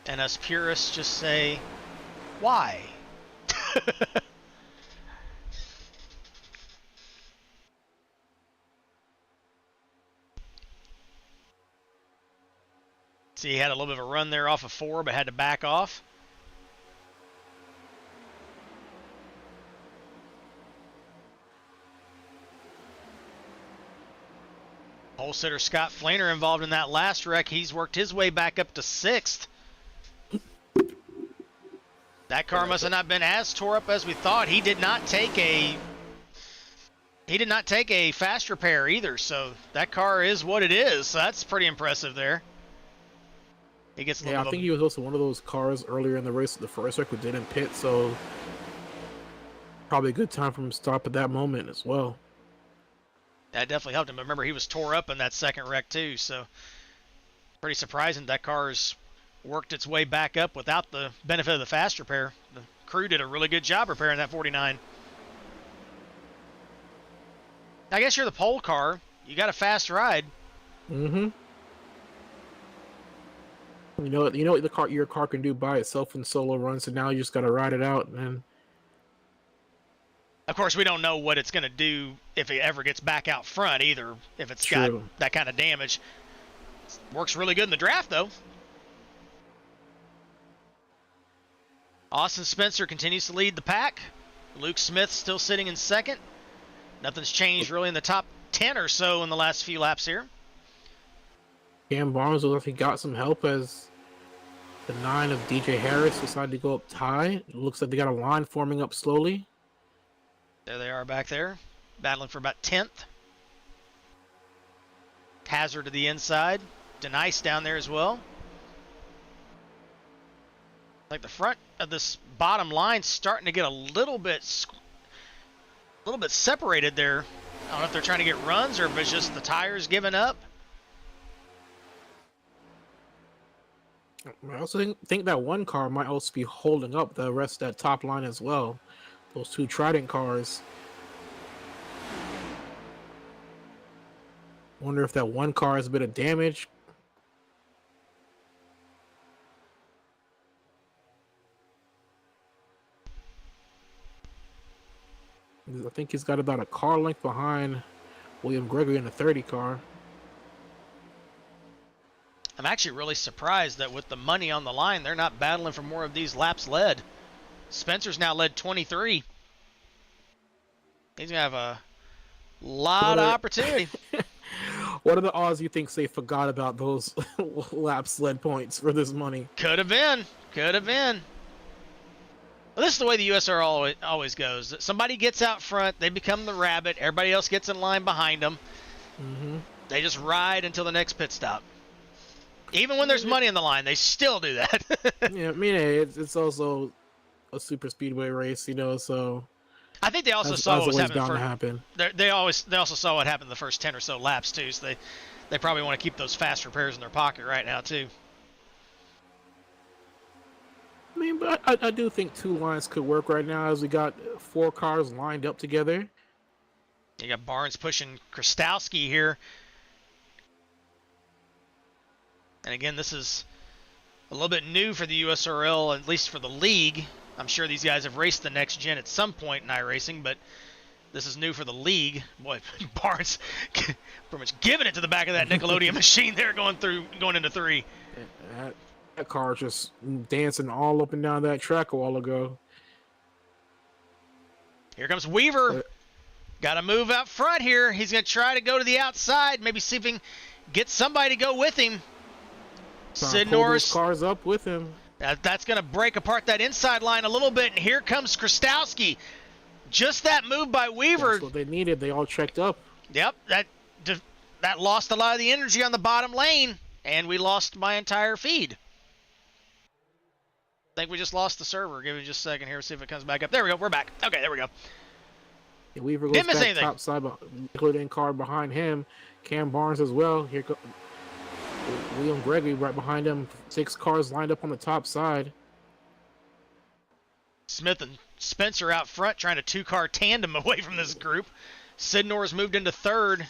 And us purists just say, why? See, he had a little bit of a run there off of 4, but had to back off. Pole sitter Scott Flaner involved in that last wreck. He's worked his way back up to 6th. That car must have not been as tore up as we thought. He did not take a fast repair either, so that car is what it is. So that's pretty impressive there. He gets a little I think he was also one of those cars earlier in the race. The first wreck didn't pit, so probably a good time for him to stop at that moment as well. That definitely helped him. But remember, he was tore up in that second wreck too, so pretty surprising that car's worked its way back up without the benefit of the fast repair. The crew did a really good job repairing that 49. I guess you're the pole car. You got a fast ride. Mm-hmm. You know what your car can do by itself in solo runs, so now you just got to ride it out, and of course, we don't know what it's going to do if it ever gets back out front either, if it's got that kind of damage. Works really good in the draft, though. Austin Spencer continues to lead the pack. Luke Smith still sitting in 2nd. Nothing's changed really in the top 10 or so in the last few laps here. Cam Barnes looks like he got some help as the 9 of DJ Harris decided to go up high. It looks like they got a line forming up slowly. There they are back there, battling for about 10th. Hazard to the inside. Denice down there as well. Like the front of this bottom line starting to get a little bit separated there. I don't know if they're trying to get runs or if it's just the tires giving up. I also think that one car might also be holding up the rest of that top line as well. Those 2 Trident cars. Wonder if that one car has a bit of damage. I think he's got about a car length behind William Gregory in the 30 car. I'm actually really surprised that with the money on the line, they're not battling for more of these laps led. Spencer's now led 23. He's going to have a lot of opportunity. What are the odds you think they forgot about those laps led points for this money? Could have been. Could have been. Well, this is the way the USRL always goes. Somebody gets out front, they become the rabbit. Everybody else gets in line behind them. Mm-hmm. They just ride until the next pit stop. Even when there's money on the line, they still do that. Yeah, I mean, hey, it's also a super speedway race, so I think they also that's saw what was always happening. bound to happen. They also saw what happened the first 10 or so laps too. So they probably want to keep those fast repairs in their pocket right now too. I mean, but I do think 2 lines could work right now as we got 4 cars lined up together. You got Barnes pushing Krastowski here. And again, this is a little bit new for the USRL, at least for the league. I'm sure these guys have raced the next gen at some point in iRacing, but this is new for the league. Boy, Barnes pretty much giving it to the back of that Nickelodeon machine there going into 3. That car just dancing all up and down that track a while ago. Here comes Weaver. Got to move out front here. He's going to try to go to the outside, maybe see if he can get somebody to go with him. Sid Norris. Cars up with him. That's going to break apart that inside line a little bit, and here comes Krastowski. Just that move by Weaver. That's what they needed. They all checked up. Yep, that lost a lot of the energy on the bottom lane, and we lost my entire feed. I think we just lost the server. Give me just a second here. See if it comes back up. There we go. We're back. Okay, there we go. Yeah, Weaver goes Didn't miss back anything. top side, including car behind him. Cam Barnes as well. Here go William Gregory right behind him. 6 cars lined up on the top side. Smith and Spencer out front trying to 2-car tandem away from this group. Sid Norris moved into 3rd.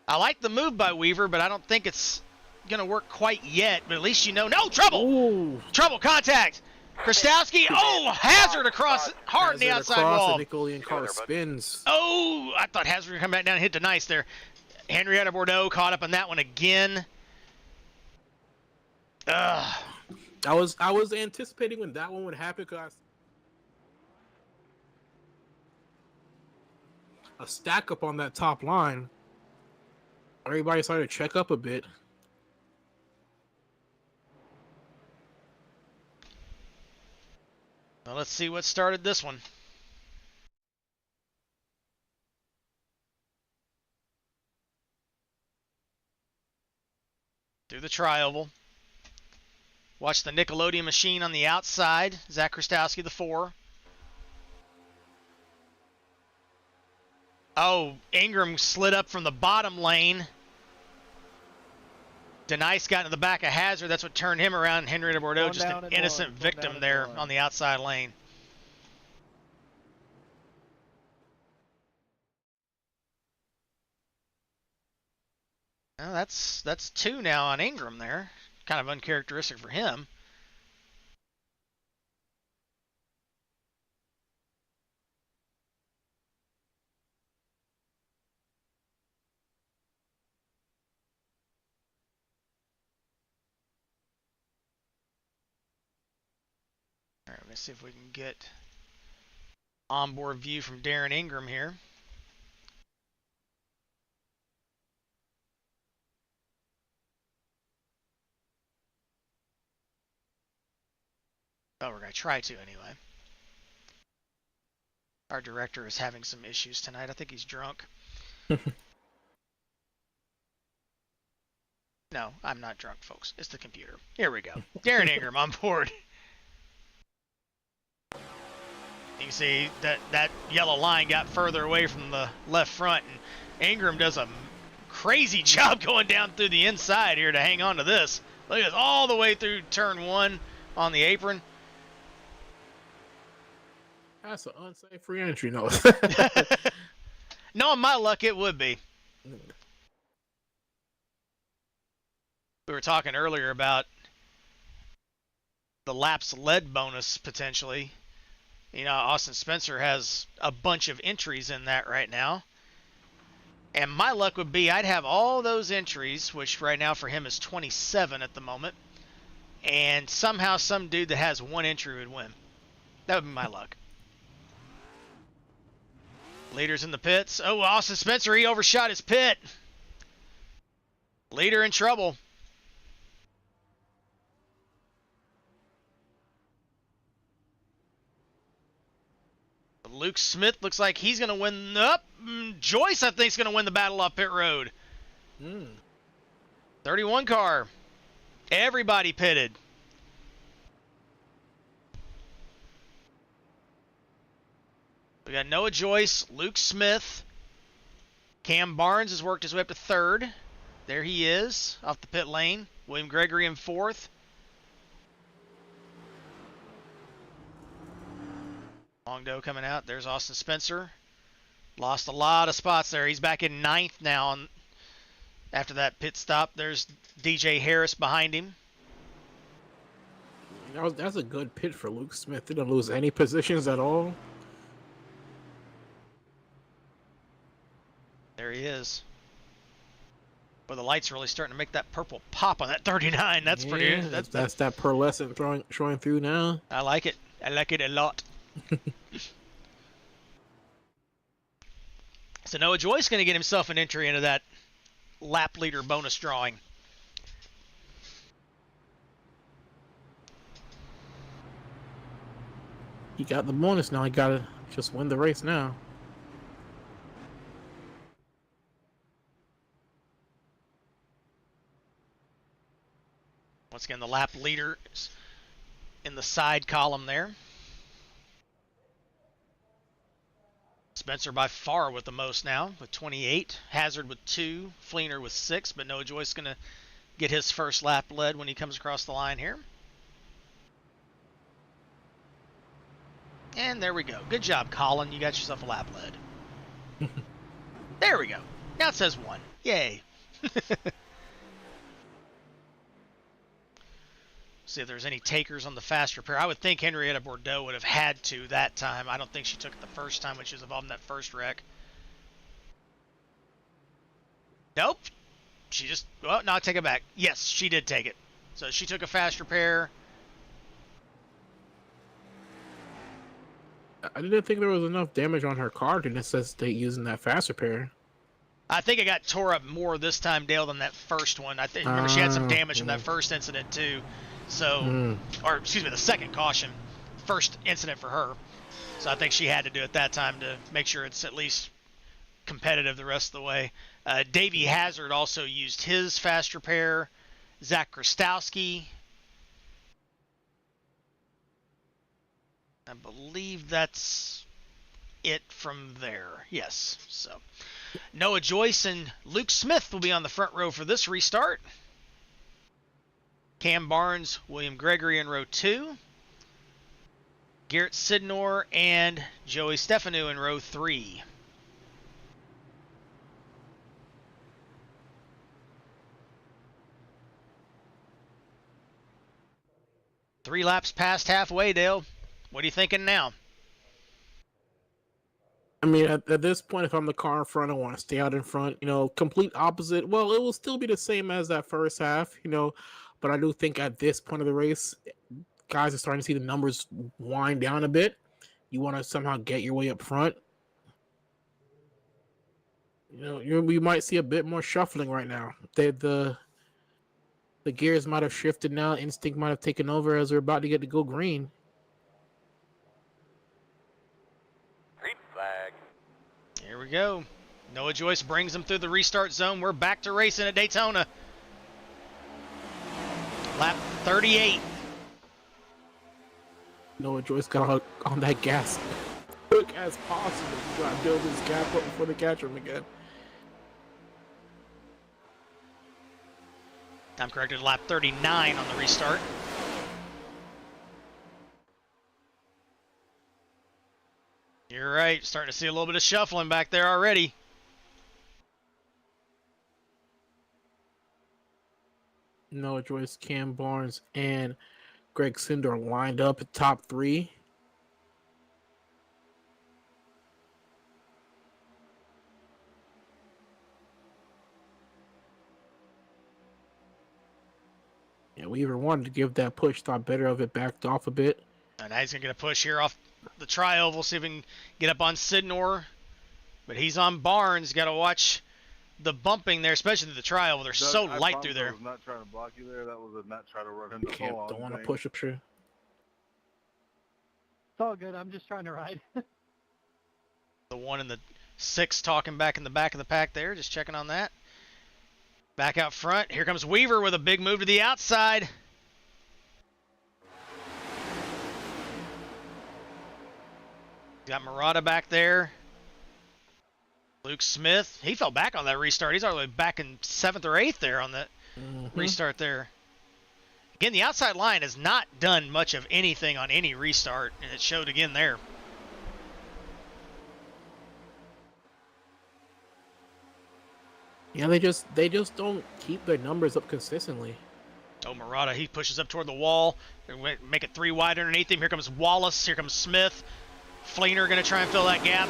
I like the move by Weaver, but I don't think it's going to work quite yet. But at least no trouble. Ooh. Trouble, contact. Krastowski, hazard across hard in the outside wall. The Nickelodeon car spins. Oh, I thought Hazard would come back down and hit the nice there. Henrietta Bordeaux caught up on that one again. Ugh. I was anticipating when that one would happen because a stack up on that top line. Everybody started to check up a bit. Well, let's see what started this one. Through the tri-oval. Watch the Nickelodeon machine on the outside. Zach Krastowski, the 4. Oh, Ingram slid up from the bottom lane. Denice got into the back of Hazard. That's what turned him around. Henrietta Bordeaux, just an innocent victim there on the outside lane. Well, that's 2 now on Ingram there. Kind of uncharacteristic for him. All right, let's see if we can get onboard view from Darren Ingram here. Oh, we're going to try to anyway. Our director is having some issues tonight. I think he's drunk. No, I'm not drunk, folks. It's the computer. Here we go. Darren Ingram on board. You can see that yellow line got further away from the left front, and Ingram does a crazy job going down through the inside here to hang on to this. Look at this, all the way through turn 1 on the apron. That's an unsafe free entry, no. Knowing my luck, it would be. We were talking earlier about the laps led bonus potentially. You know, Austin Spencer has a bunch of entries in that right now. And my luck would be I'd have all those entries, which right now for him is 27 at the moment, and somehow some dude that has 1 entry would win. That would be my luck. Leader's in the pits. Oh, Austin Spencer, he overshot his pit. Leader in trouble. Luke Smith looks like he's going to win. Joyce, I think, is going to win the battle off pit road. 31 car. Everybody pitted. We got Noah Joyce, Luke Smith. Cam Barnes has worked his way up to third. There he is, off the pit lane. William Gregory in fourth. Longdo coming out. There's Austin Spencer. Lost a lot of spots there. He's back in ninth now after that pit stop. There's DJ Harris behind him. That's a good pit for Luke Smith. Didn't lose any positions at all. There he is. But the light's really starting to make that purple pop on that 39. That's pretty. That's that pearlescent showing through now. I like it. I like it a lot. So Noah Joyce going to get himself an entry into that lap leader bonus drawing. He got the bonus now. He got to just win the race now. Once again, the lap leader in the side column there. Spencer by far with the most now, with 28. Hazard with 2. Fleener with 6. But Noah Joyce going to get his first lap led when he comes across the line here. And there we go. Good job, Colin. You got yourself a lap led. There we go. Now it says 1. Yay. See if there's any takers on the fast repair. I would think Henrietta Bordeaux would have had to that time. I don't think she took it the first time when she was involved in that first wreck. Nope. She just, well, no, I take it back. Yes, she did take it. So she took a fast repair. I didn't think there was enough damage on her car to necessitate using that fast repair. I think it got tore up more this time, Dale, than that first one. I think remember she had some damage from that first incident too. So, or excuse me, the second caution, first incident for her. So I think she had to do it that time to make sure it's at least competitive the rest of the way. Davey Hazard also used his fast repair. Zach Krastowski. I believe that's it from there. Yes. So Noah Joyce and Luke Smith will be on the front row for this restart. Cam Barnes, William Gregory in row 2. Garrett Sidnor and Joey Stefanu in row 3. Three laps past halfway, Dale. What are you thinking now? I mean, at this point, if I'm the car in front, I want to stay out in front. You know, complete opposite. Well, it will still be the same as that first half, you know, but I do think at this point of the race, guys are starting to see the numbers wind down a bit. You want to somehow get your way up front. You know, we might see a bit more shuffling right now. The gears might have shifted now. Instinct might have taken over as we're about to get to go green. Green flag. Here we go. Noah Joyce brings them through the restart zone. We're back to racing at Daytona. Lap 38. Noah Joyce got on that gas quick as possible. He's trying to build his gap up before they catch him again. I'm corrected, lap 39 on the restart. You're right, starting to see a little bit of shuffling back there already. Noah Joyce, Cam Barnes, and Greg Sindor lined up at top 3. Yeah, we even wanted to give that push, thought better of it, backed off a bit. And now he's going to get a push here off the tri-oval, see if he can get up on Sidnor. But he's on Barnes. Got to watch the bumping there, especially the tri-oval. They're so light through there. I was not trying to block you there. That was a not trying to run into the Can't, wall. don't want to push up through. It's all good. I'm just trying to ride. The 1 and the 6 talking back in the back of the pack there, just checking on that. Back out front, here comes Weaver with a big move to the outside. Got Murata back there. Luke Smith, he fell back on that restart. He's all the way back in 7th or 8th there on that restart there. Again, the outside line has not done much of anything on any restart, and it showed again there. Yeah, they just don't keep their numbers up consistently. Oh, Murata, he pushes up toward the wall. Make it 3 wide underneath him. Here comes Wallace. Here comes Smith. Fleener going to try and fill that gap.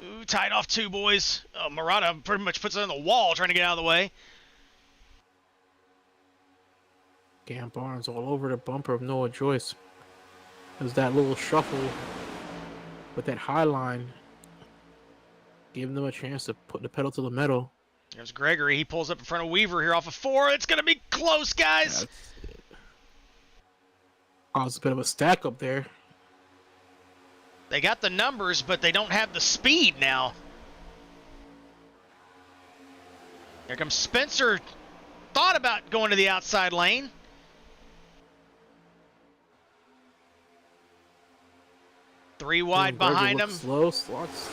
Ooh, tied off 2 boys. Murata pretty much puts it on the wall trying to get out of the way. Cam Barnes all over the bumper of Noah Joyce. There's that little shuffle with that high line, giving them a chance to put the pedal to the metal. There's Gregory. He pulls up in front of Weaver here off of 4. It's going to be close, guys. Caused a bit of a stack up there. They got the numbers, but they don't have the speed now. Here comes Spencer. Thought about going to the outside lane. Three wide behind him. Slow slots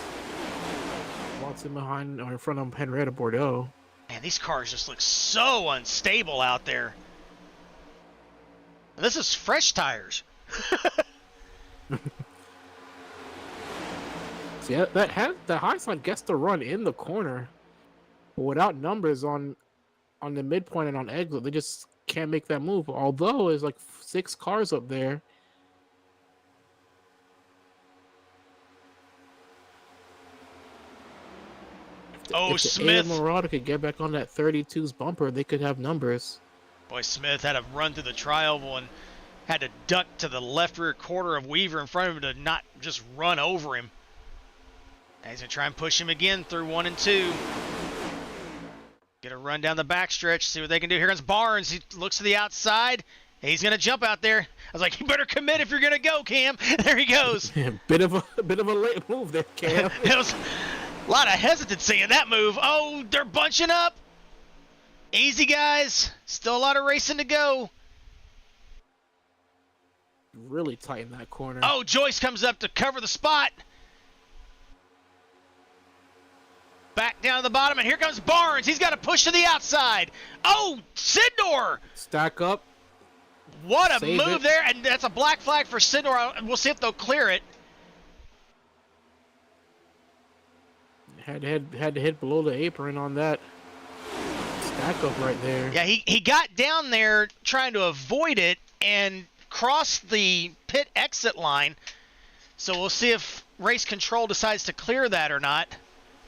in behind or in front of Henrietta Bordeaux. Man, these cars just look so unstable out there. And this is fresh tires. See, the high side gets to run in the corner, but without numbers on the midpoint and on exit, they just can't make that move. Although there's like 6 cars up there. If Smith. and Murata could get back on that 32's bumper, they could have numbers. Boy, Smith had to run through the tri-oval and had to duck to the left rear quarter of Weaver in front of him to not just run over him. And he's going to try and push him again through 1 and 2. Get a run down the backstretch, see what they can do. Here comes Barnes. He looks to the outside. He's going to jump out there. I was like, you better commit if you're going to go, Cam. There he goes. bit of a late move there, Cam. It was a lot of hesitancy in that move. Oh, they're bunching up. Easy, guys. Still a lot of racing to go. Really tight in that corner. Oh, Joyce comes up to cover the spot. Back down to the bottom, and here comes Barnes. He's got to push to the outside. Oh, Sidnor. Stack up. What a Save move it. there, and that's a black flag for Sidnor. We'll see if they'll clear it. Had to hit below the apron on that stack up right there. Yeah, he got down there trying to avoid it and crossed the pit exit line. So we'll see if race control decides to clear that or not.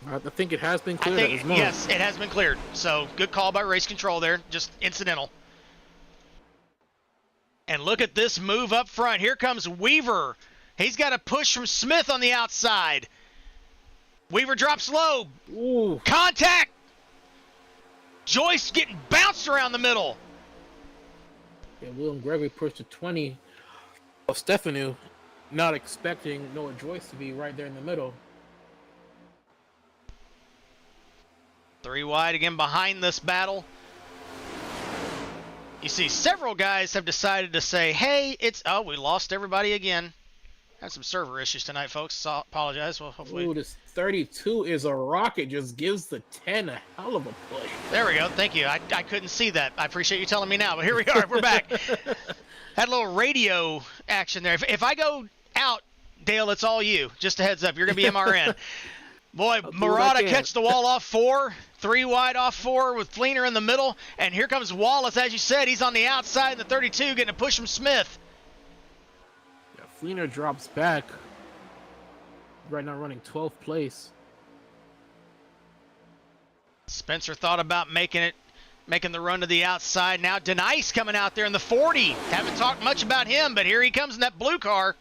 I think it has been I cleared. think, yes, it has been cleared. So good call by race control there, just incidental. And look at this move up front. Here comes Weaver. He's got a push from Smith on the outside. Weaver drops low. Ooh. Contact! Joyce getting bounced around the middle. Yeah, William Gregory pushed to 20 of Stefanu, not expecting Noah Joyce to be right there in the middle. 3 wide again behind this battle. You see, several guys have decided to say, hey, we lost everybody again. Had some server issues tonight, folks. So apologize. Well, hopefully. Ooh, this 32 is a rocket. Just gives the 10 a hell of a push. There we go. Thank you. I couldn't see that. I appreciate you telling me now, but here we are. We're back. Had a little radio action there. If I go out, Dale, it's all you. Just a heads up. You're going to be MRN. Boy, Murata catch the wall off 4. 3 wide off 4 with Fleener in the middle. And here comes Wallace, as you said. He's on the outside in the 32 getting a push from Smith. Yeah, Fleener drops back. Right now running 12th place. Spencer thought about making the run to the outside. Now Denice coming out there in the 40. Haven't talked much about him, but here he comes in that blue car.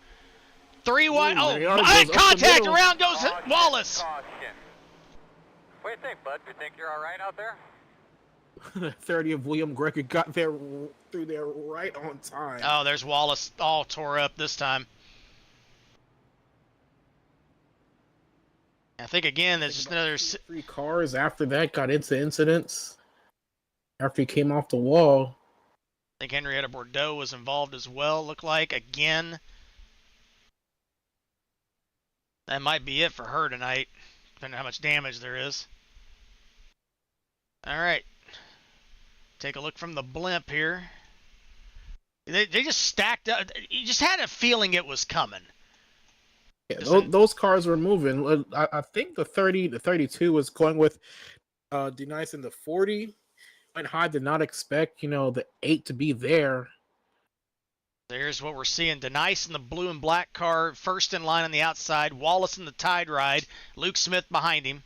3 wide. Contact. Around goes Wallace. Caution. What do you think, bud? You think you're all right out there? 30 of William Gregory got there through there right on time. Oh, there's Wallace all tore up this time. I think, again, there's just another... 3 cars after that got into incidents. After he came off the wall. I think Henrietta Bordeaux was involved as well, looked like, again. That might be it for her tonight, depending on how much damage there is. All right. Take a look from the blimp here. They just stacked up. You just had a feeling it was coming. Yeah, those cars were moving. I think the 32 was going with Denice in the 40. Went high, did not expect, the 8 to be there. There's what we're seeing. Denice in the blue and black car, first in line on the outside. Wallace in the Tide Ride. Luke Smith behind him.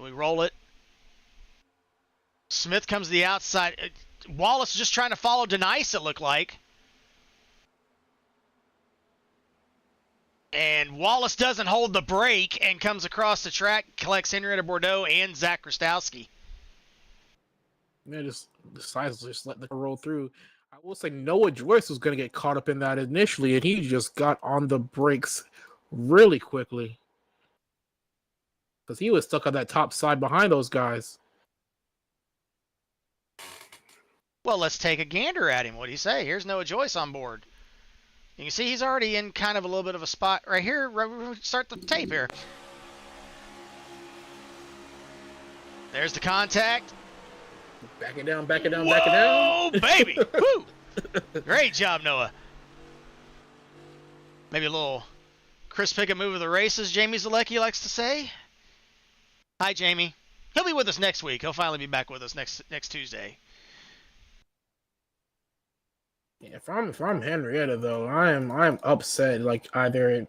We roll it. Smith comes to the outside. Wallace just trying to follow Denice, it looked like. And Wallace doesn't hold the brake and comes across the track, collects Henrietta Bordeaux and Zach Krastowski. Man, just decides to just let the car roll through. I will say Noah Joyce was going to get caught up in that initially, and he just got on the brakes really quickly. Because he was stuck on that top side behind those guys. Well, let's take a gander at him. What do you say? Here's Noah Joyce on board. You can see he's already in kind of a little bit of a spot right here. Start the tape here. There's the contact. Back it down, back it down, back it down. Oh, baby. Woo. Great job, Noah. Maybe a little Chris Pickett move of the races, Jamie Zalecki likes to say. Hi, Jamie. He'll be with us next week. He'll finally be back with us next Tuesday. Yeah, if I'm Henrietta though, I'm upset. Like either if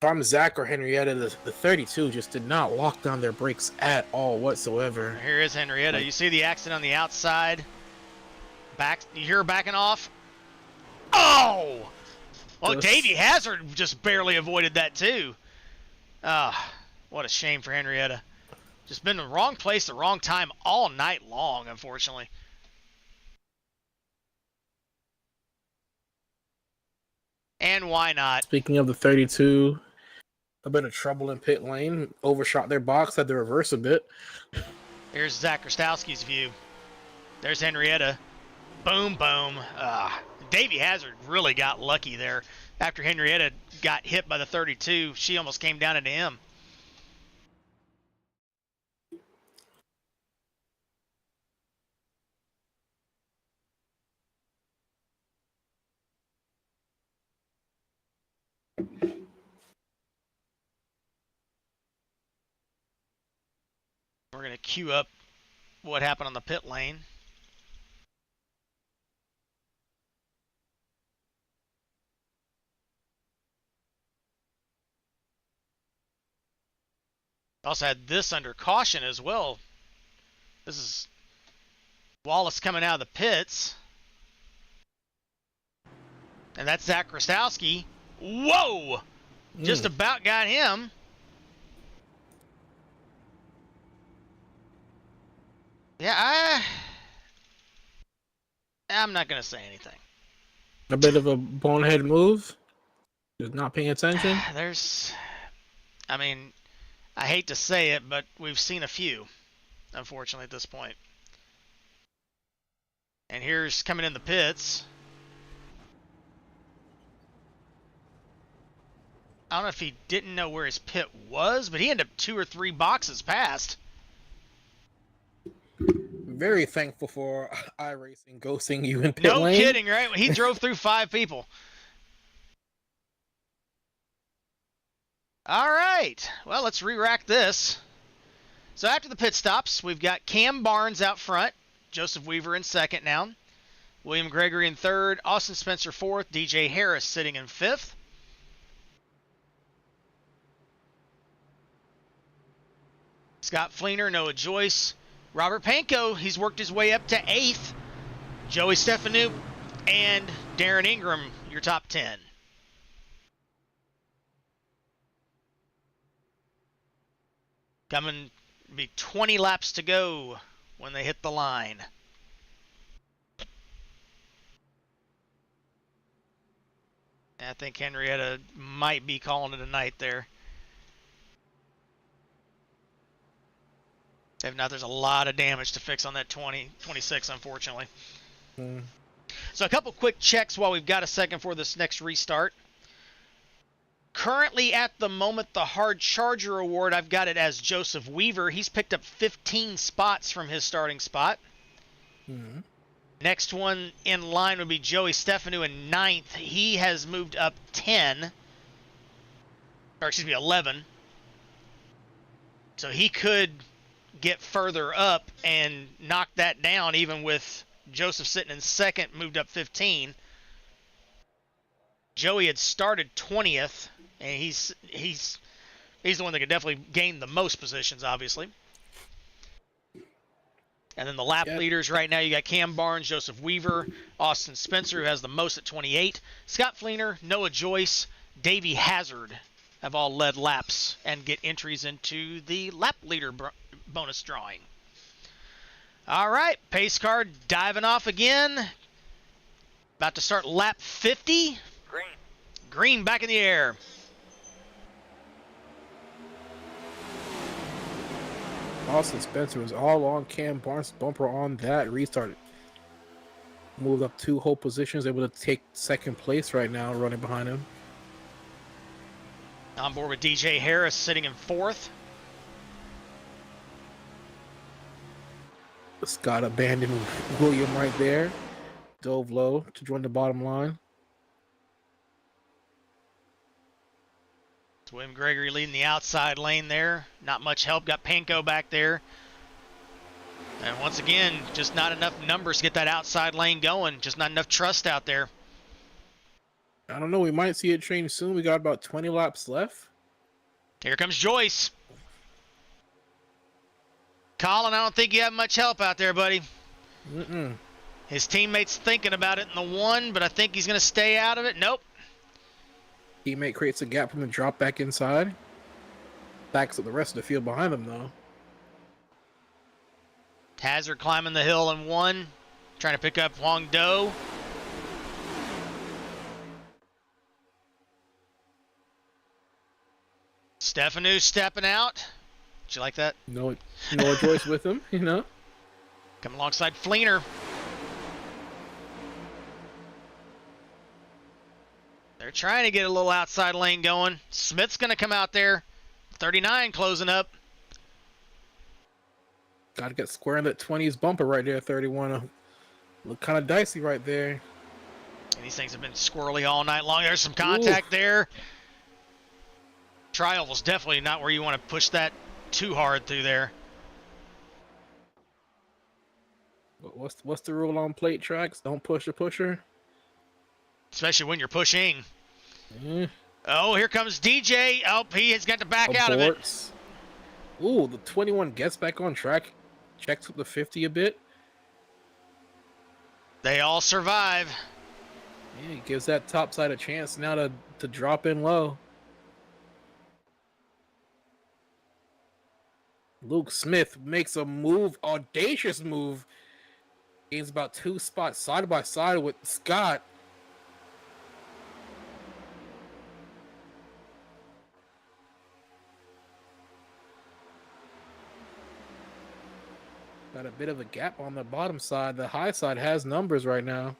I'm Zach or Henrietta, the 32 just did not lock down their brakes at all whatsoever. Here is Henrietta. You see the accident on the outside. You hear her backing off. Oh! Well, Davey Hazard just barely avoided that too. What a shame for Henrietta. Just been in the wrong place, the wrong time all night long, unfortunately. And why not? Speaking of the 32, a bit of trouble in pit lane. Overshot their box, had to reverse a bit. Here's Zach Krastowski's view. There's Henrietta. Boom, boom. Davey Hazard really got lucky there. After Henrietta got hit by the 32, she almost came down into him. We're going to queue up what happened on the pit lane. Also had this under caution as well. This is Wallace coming out of the pits. And that's Zach Krastowski. Whoa! Just about got him. Yeah, I'm not going to say anything. A bit of a bonehead move. Just not paying attention. I hate to say it, but we've seen a few, unfortunately, at this point. And here's coming in the pits. I don't know if he didn't know where his pit was, but he ended up 2 or 3 boxes past. Very thankful for iRacing ghosting you in pit lane. No kidding, right? He drove through 5 people. All right. Well, let's re-rack this. So after the pit stops, we've got Cam Barnes out front. Joseph Weaver in second now. William Gregory in third. Austin Spencer fourth. DJ Harris sitting in fifth. Scott Fleener, Noah Joyce. Robert Pankow, he's worked his way up to 8th. Joey Stefanu and Darren Ingram, your top 10. Coming to be 20 laps to go when they hit the line. I think Henrietta might be calling it a night there. If not, there's a lot of damage to fix on that 26, unfortunately. So a couple quick checks while we've got a second for this next restart. Currently, at the moment, the Hard Charger Award, I've got it as Joseph Weaver. He's picked up 15 spots from his starting spot. Next one in line would be Joey Stefanu in 9th. He has moved up 10. Or, excuse me, 11. So he could get further up and knock that down, even with Joseph sitting in 2nd, moved up 15. Joey had started 20th, and he's the one that could definitely gain the most positions, obviously. And then the lap leaders right now, you got Cam Barnes, Joseph Weaver, Austin Spencer, who has the most at 28. Scott Fleener, Noah Joyce, Davey Hazard have all led laps and get entries into the lap leader bonus drawing. All right, pace car diving off again. About to start lap 50. Green. Green back in the air. Austin Spencer was all on Cam Barnes' bumper on that. Restarted. Moved up 2 whole positions, able to take 2nd place right now, running behind him. On board with DJ Harris sitting in 4th. Scott abandoned William right there. Dove low to join the bottom line. It's William Gregory leading the outside lane there. Not much help. Got Panko back there. And once again, just not enough numbers to get that outside lane going. Just not enough trust out there. I don't know. We might see it change soon. We got about 20 laps left. Here comes Joyce. Colin, I don't think you have much help out there, buddy. His teammate's thinking about it in the 1, but I think he's going to stay out of it. Nope. Teammate creates a gap for him to drop back inside. Backs up the rest of the field behind him, though. Hazard climbing the hill in 1. Trying to pick up Huang Do. Stefanu stepping out. Did you like that? Noah Joyce with him, you know. Coming alongside Fleener. They're trying to get a little outside lane going. Smith's going to come out there. 39 closing up. Got to get square in that 20s bumper right there, 31. Look kind of dicey right there. And these things have been squirrely all night long. There's some contact there. Trial was definitely not where you want to push that too hard through there. What's the rule on plate tracks? Don't push a pusher. Especially when you're pushing. Yeah. Oh, here comes DJ. Oh, he has got to back out of it. Ooh, the 21 gets back on track. Checks with the 50 a bit. They all survive. Yeah, he gives that top side a chance now to drop in low. Luke Smith makes a move, audacious move. Gains about 2 spots side by side with Scott. Got a bit of a gap on the bottom side. The high side has numbers right now.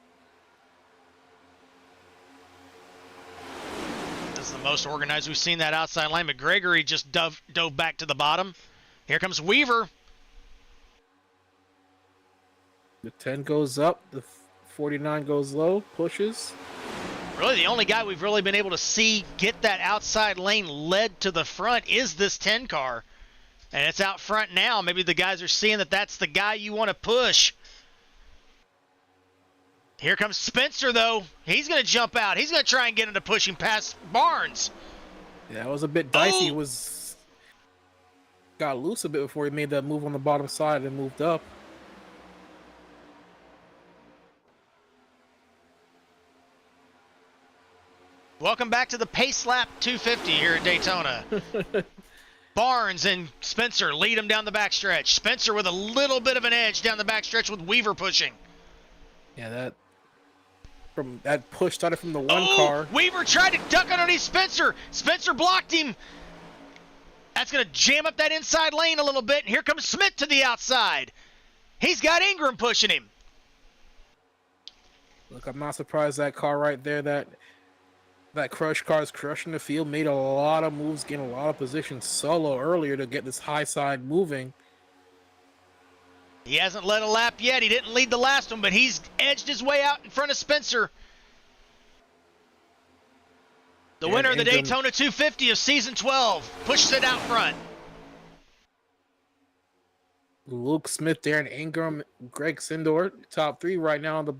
This is the most organized we've seen that outside lane, but Gregory just dove back to the bottom. Here comes Weaver. The 10 goes up. The 49 goes low. Pushes. Really, the only guy we've really been able to see get that outside lane led to the front is this 10 car. And it's out front now. Maybe the guys are seeing that that's the guy you want to push. Here comes Spencer, though. He's going to jump out. He's going to try and get into pushing past Barnes. Yeah, it was a bit dicey. Oh. Got loose a bit before he made that move on the bottom side and moved up. Welcome back to the Pace Lap 250 here at Daytona. Barnes and Spencer lead him down the backstretch. Spencer with a little bit of an edge down the backstretch with Weaver pushing. Yeah, that push started from the one car. Weaver tried to duck underneath Spencer. Spencer blocked him. That's going to jam up that inside lane a little bit, and here comes Smith to the outside. He's got Ingram pushing him. Look, I'm not surprised that car right there, that crush car is crushing the field, made a lot of moves, getting a lot of positions solo earlier to get this high side moving. He hasn't led a lap yet. He didn't lead the last one, but he's edged his way out in front of Spencer. The winner of the Daytona 250 of Season 12 pushes it out front. Luke Smith, Darren Ingram, Greg Sindor, top 3 right now on the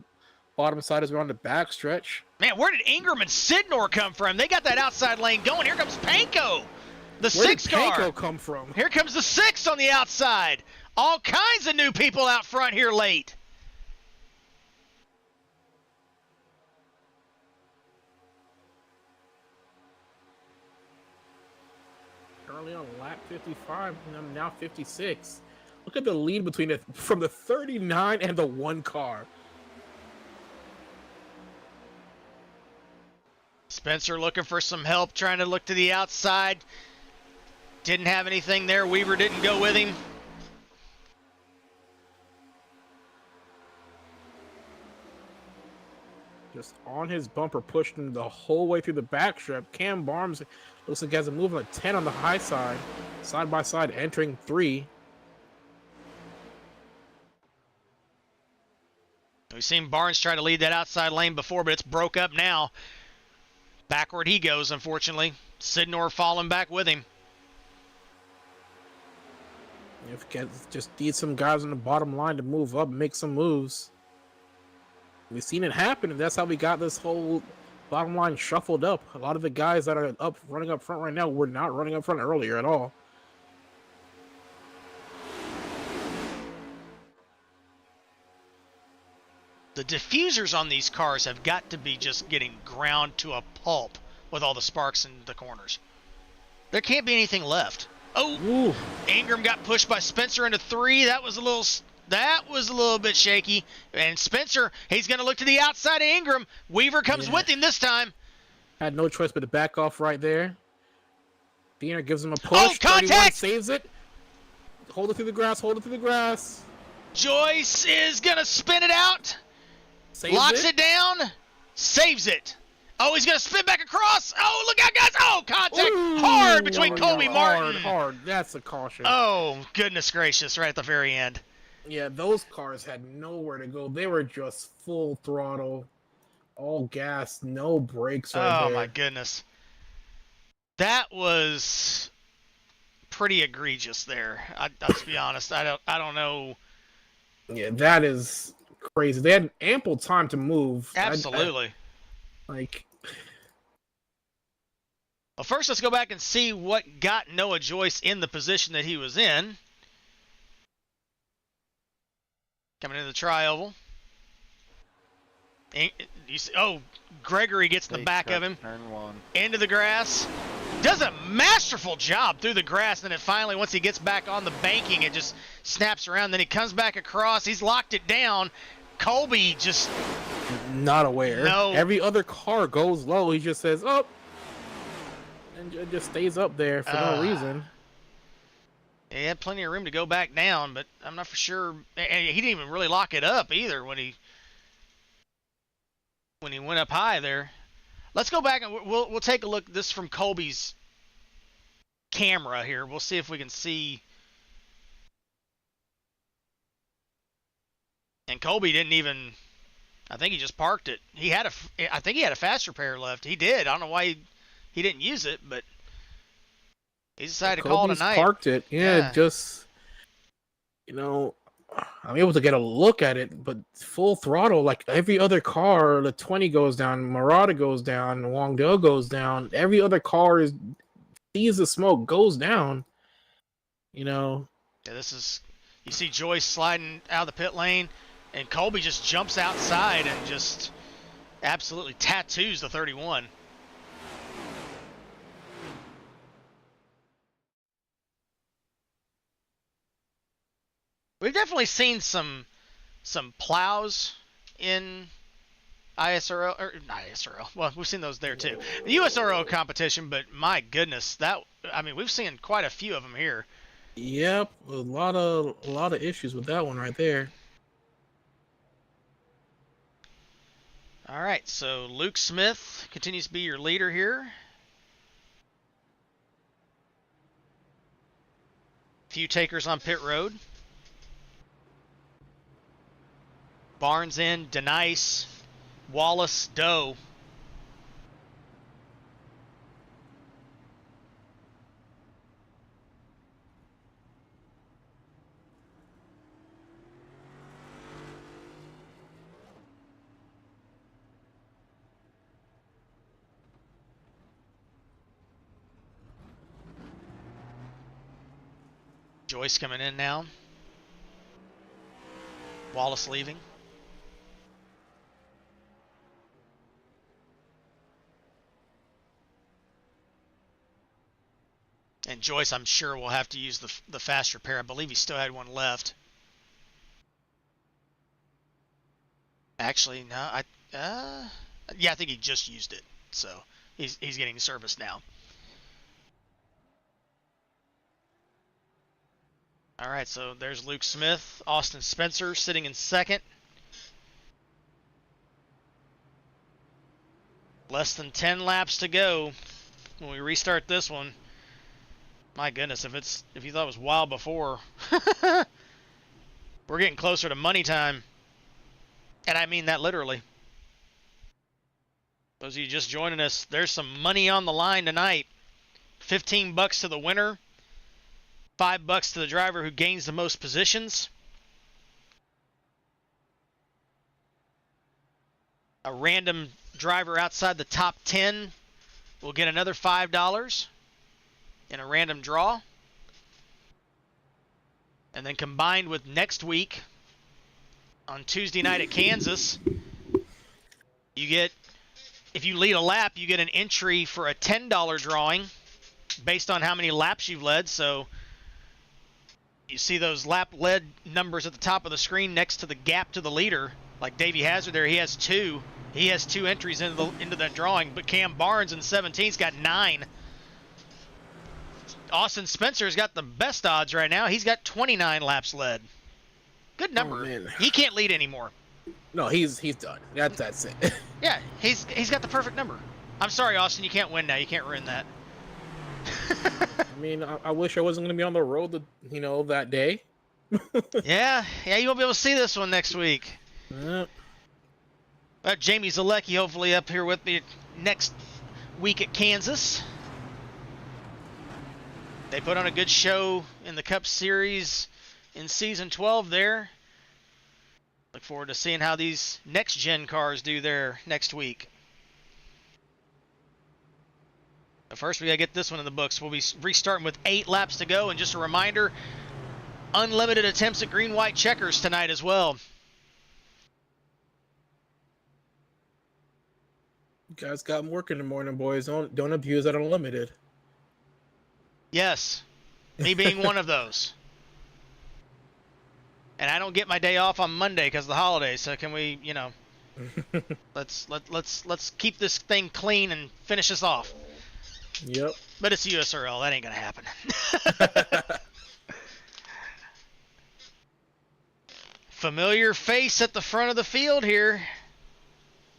bottom side as we're on the back stretch. Man, where did Ingram and Sidnor come from? They got that outside lane going. Here comes Panko, the 6 car. Where did Panko come from? Here comes the 6 on the outside. All kinds of new people out front here late. Currently on lap 55, and I'm now 56. Look at the lead between from the 39 and the 1 car. Spencer looking for some help, trying to look to the outside. Didn't have anything there. Weaver didn't go with him. Just on his bumper, pushed him the whole way through the backstrap. Cam Barnes looks like he has a move on a 10 on the high side by side, entering 3. We've seen Barnes try to lead that outside lane before, but it's broke up now. Backward he goes, unfortunately. Sidnor falling back with him. If just need some guys on the bottom line to move up and make some moves. We've seen it happen, and that's how we got this whole bottom line shuffled up. A lot of the guys that are running up front right now were not running up front earlier at all. The diffusers on these cars have got to be just getting ground to a pulp with all the sparks in the corners. There can't be anything left. Oh, Ooh. Ingram got pushed by Spencer into 3. That was a little bit shaky. And Spencer, he's going to look to the outside of Ingram. Weaver comes with him this time. Had no choice but to back off right there. Diener gives him a push. Oh, contact! 31 saves it. Hold it through the grass. Hold it through the grass. Joyce is going to spin it out. Saves Locks it down. Saves it. Oh, he's going to spin back across. Oh, look out, guys. Oh, contact Ooh, hard between Colby Martin. Hard. That's a caution. Oh, goodness gracious, right at the very end. Yeah, those cars had nowhere to go. They were just full throttle, all gas, no brakes right there. Oh, my goodness. That was pretty egregious there. I'll just be honest. I don't know. Yeah, that is crazy. They had ample time to move. Absolutely. Well, first, let's go back and see what got Noah Joyce in the position that he was in. Coming into the tri-oval. Gregory gets the back of him. Turn 1. Into the grass. Does a masterful job through the grass. And then finally, once he gets back on the banking, it just snaps around. Then he comes back across. He's locked it down. Colby just... not aware. No. Every other car goes low. He just says, up. And it just stays up there for no reason. He had plenty of room to go back down, but I'm not for sure. And he didn't even really lock it up either when he went up high there. Let's go back and we'll take a look. This from Colby's camera here. We'll see if we can see. And Colby didn't even. I think he just parked it. I think he had a fast repair left. He did. I don't know why he didn't use it, but he decided to call it a night. Parked it. Yeah, just, I'm able to get a look at it, but full throttle, like every other car, the 20 goes down, Murata goes down, Wangdo goes down. Every other car sees the smoke, goes down. Yeah, you see Joyce sliding out of the pit lane, and Colby just jumps outside and just absolutely tattoos the 31. We've definitely seen some plows in ISRL, or not ISRL. Well, we've seen those there too. The USORL competition, but my goodness, we've seen quite a few of them here. Yep, a lot of issues with that one right there. All right, so Luke Smith continues to be your leader here. Few takers on pit road. Barnes in, Denice, Wallace, Doe. Joyce coming in now. Wallace leaving. And Joyce, I'm sure, will have to use the fast repair. I believe he still had one left. Actually, no. Yeah, I think he just used it. So he's getting service now. All right, so there's Luke Smith, Austin Spencer sitting in second. Less than 10 laps to go when we restart this one. My goodness, if you thought it was wild before, we're getting closer to money time. And I mean that literally. Those of you just joining us, there's some money on the line tonight. $15 to the winner. $5 to the driver who gains the most positions. A random driver outside the top 10 will get another $5 in a random draw. And then combined with next week on Tuesday night at Kansas, you get, if you lead a lap, you get an entry for a $10 drawing based on how many laps you've led. So you see those lap led numbers at the top of the screen next to the gap to the leader. Like Davey Hazard there, he has 2. He has 2 entries into that drawing. But Cam Barnes in 17's got 9. Austin Spencer's got the best odds right now. He's got 29 laps led. Good number. Oh, man. He can't lead anymore. No, he's done. That's it. Yeah, he's got the perfect number. I'm sorry, Austin, you can't win now. You can't ruin that. I mean, I wish I wasn't going to be on the road, that day. yeah, you won't be able to see this one next week. Yep. Jamie Zalecki hopefully up here with me next week at Kansas. They put on a good show in the Cup Series in Season 12 there. Look forward to seeing how these next-gen cars do there next week. But first, we got to get this one in the books. We'll be restarting with 8 laps to go. And just a reminder, unlimited attempts at green-white checkers tonight as well. You guys got them working in the morning, boys. Don't abuse that unlimited. Yes, me being one of those. And I don't get my day off on Monday because of the holidays. So can we, let's keep this thing clean and finish this off. Yep. But it's USRL. That ain't gonna happen. Familiar face at the front of the field here.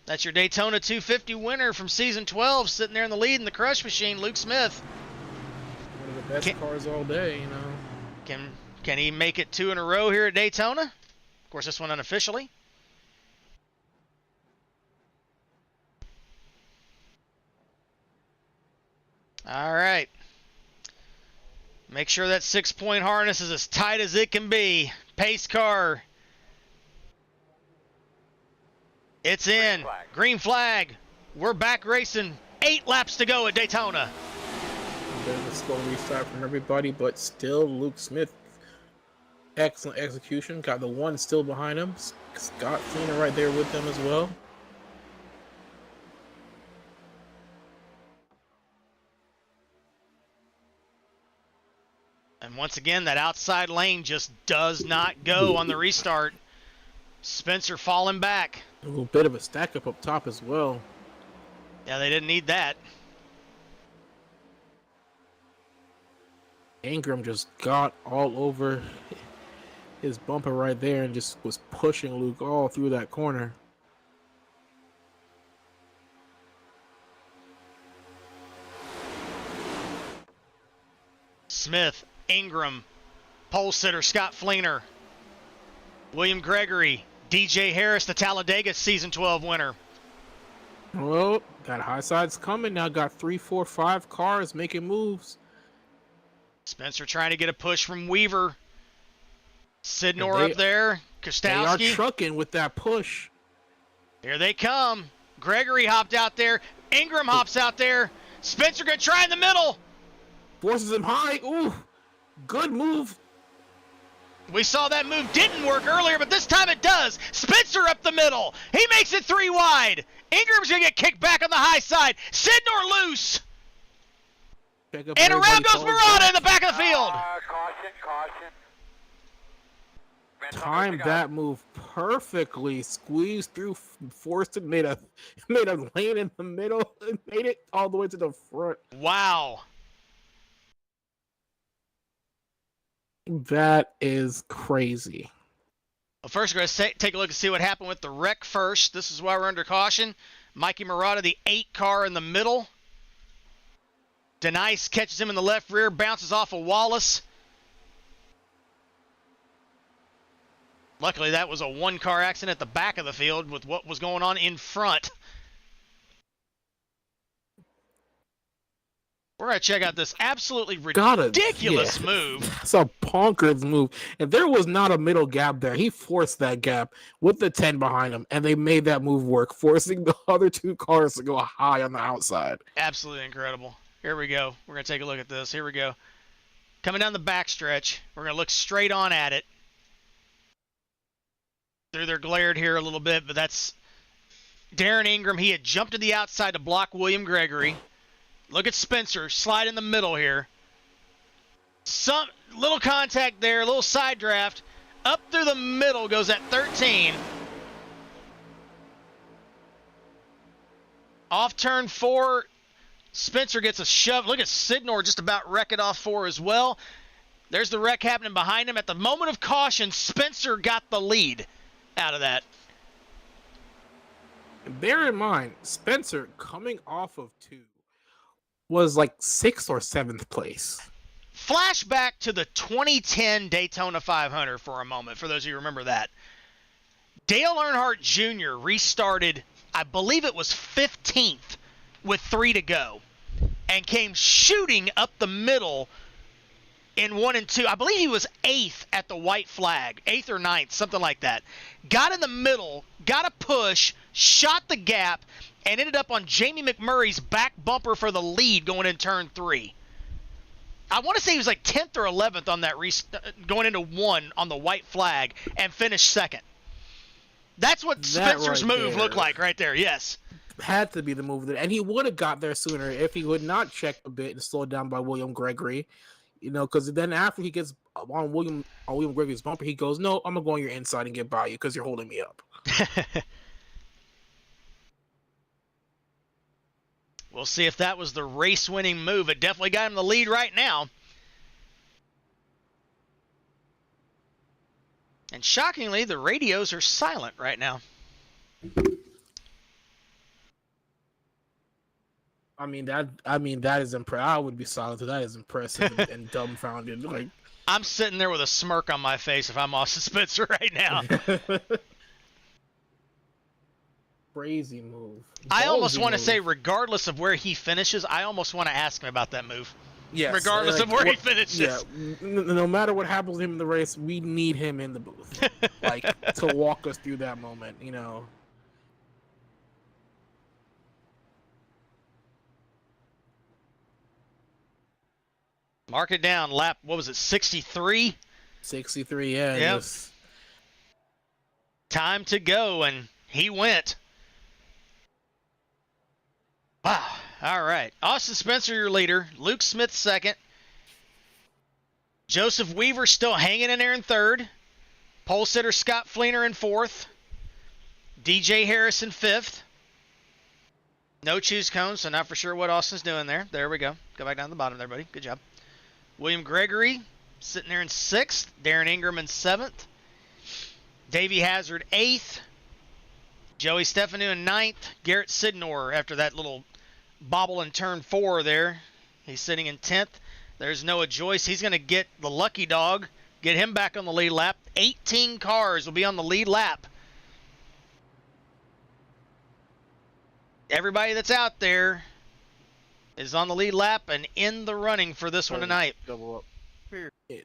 That's your Daytona 250 winner from Season 12, sitting there in the lead in the Crush Machine, Luke Smith. One of the best cars all day, Can he make it 2 in a row here at Daytona? Of course, this one unofficially. All right. Make sure that 6-point harness is as tight as it can be. Pace car. It's in. Green flag. We're back racing. 8 laps to go at Daytona. A bit of a slow restart from everybody, but still Luke Smith. Excellent execution. Got the one still behind him. Scott Cleaner right there with them as well. And once again, that outside lane just does not go on the restart. Spencer falling back. A little bit of a stack up top as well. Yeah, they didn't need that. Ingram just got all over his bumper right there and just was pushing Luke all through that corner. Smith, Ingram, pole sitter Scott Fleener, William Gregory, DJ Harris, the Talladega Season 12 winner. Well, got high sides coming now. Got 3, 4, 5 cars making moves. Spencer trying to get a push from Weaver. Sidnor They- up there. They are Kostowski. trucking with that push. Here they come. Gregory hopped out there. Ingram hops out there. Spencer gonna try in the middle. Forces him high. Ooh, good move. We saw that move didn't work earlier, but this time it does. Spencer up the middle. He makes it 3 wide. Ingram's going to get kicked back on the high side. Sidnor loose. Check up And around everybody goes falls Murata back. in the back of the field. Caution. Timed that move perfectly. Squeezed through, forced it, made a lane in the middle, and made it all the way to the front. Wow. That is crazy. Well, first we're going to take a look and see what happened with the wreck first. This is why we're under caution. Mikey Murata, the 8 car in the middle. Denice catches him in the left rear, bounces off of Wallace. Luckily, that was a 1-car accident at the back of the field with what was going on in front. We're going to check out this absolutely ridiculous move. It's a bonkers move. And there was not a middle gap there. He forced that gap with the 10 behind him, and they made that move work, forcing the other 2 cars to go high on the outside. Absolutely incredible. Here we go. We're going to take a look at this. Here we go. Coming down the backstretch. We're going to look straight on at it. They're glared here a little bit, but that's Darren Ingram. He had jumped to the outside to block William Gregory. Look at Spencer. Slide in the middle here. Some little contact there, a little side draft. Up through the middle goes at 13. Off turn 4. Spencer gets a shove. Look at Sidnor just about wreck it off 4 as well. There's the wreck happening behind him. At the moment of caution, Spencer got the lead out of that. Bear in mind, Spencer coming off of 2 was like 6th or 7th place. Flashback to the 2010 Daytona 500 for a moment, for those of you who remember that. Dale Earnhardt Jr. restarted, I believe it was 15th with 3 to go, and came shooting up the middle in 1 and 2. I believe he was 8th at the white flag, 8th or 9th, something like that. Got in the middle, got a push, shot the gap, and ended up on Jamie McMurray's back bumper for the lead going in turn 3. I want to say he was like 10th or 11th on that going into 1 on the white flag and finished 2nd. That's what Spencer's right move there looked like right there, yes. Had to be the move there, and he would have got there sooner if he would not check a bit and slowed down by William Gregory. You know, because then after he gets on William Gregory's bumper, he goes, "No, I'm gonna go on your inside and get by you because you're holding me up." We'll see if that was the race-winning move. It definitely got him the lead right now. And shockingly, the radios are silent right now. I mean that is impressive. I would be silent. That is impressive and dumbfounded. Like, I'm sitting there with a smirk on my face if I'm Austin Spencer right now. crazy move. I almost Ballsy want to move. say, regardless of where he finishes, I almost want to ask him about that move. Yes, regardless of where he finishes. Yeah, no matter what happens to him in the race, we need him in the booth, like to walk us through that moment. You know. Mark it down. Lap, what was it, 63? 63, yeah. Yep. Just... Time to go, and he went. Wow. All right. Austin Spencer, your leader. Luke Smith, second. Joseph Weaver still hanging in there in third. Pole sitter Scott Fleener in fourth. DJ Harrison 5th. No choose cones, so not for sure what Austin's doing there. There we go. Go back down to the bottom there, buddy. Good job. William Gregory sitting there in 6th. Darren Ingram in 7th. Davey Hazard 8th. Joey Stefanu in 9th. Garrett Sidnor after that little bobble in turn 4 there. He's sitting in 10th. There's Noah Joyce. He's going to get the lucky dog. Get him back on the lead lap. 18 cars will be on the lead lap. Everybody that's out there is on the lead lap and in the running for this one tonight. Double up.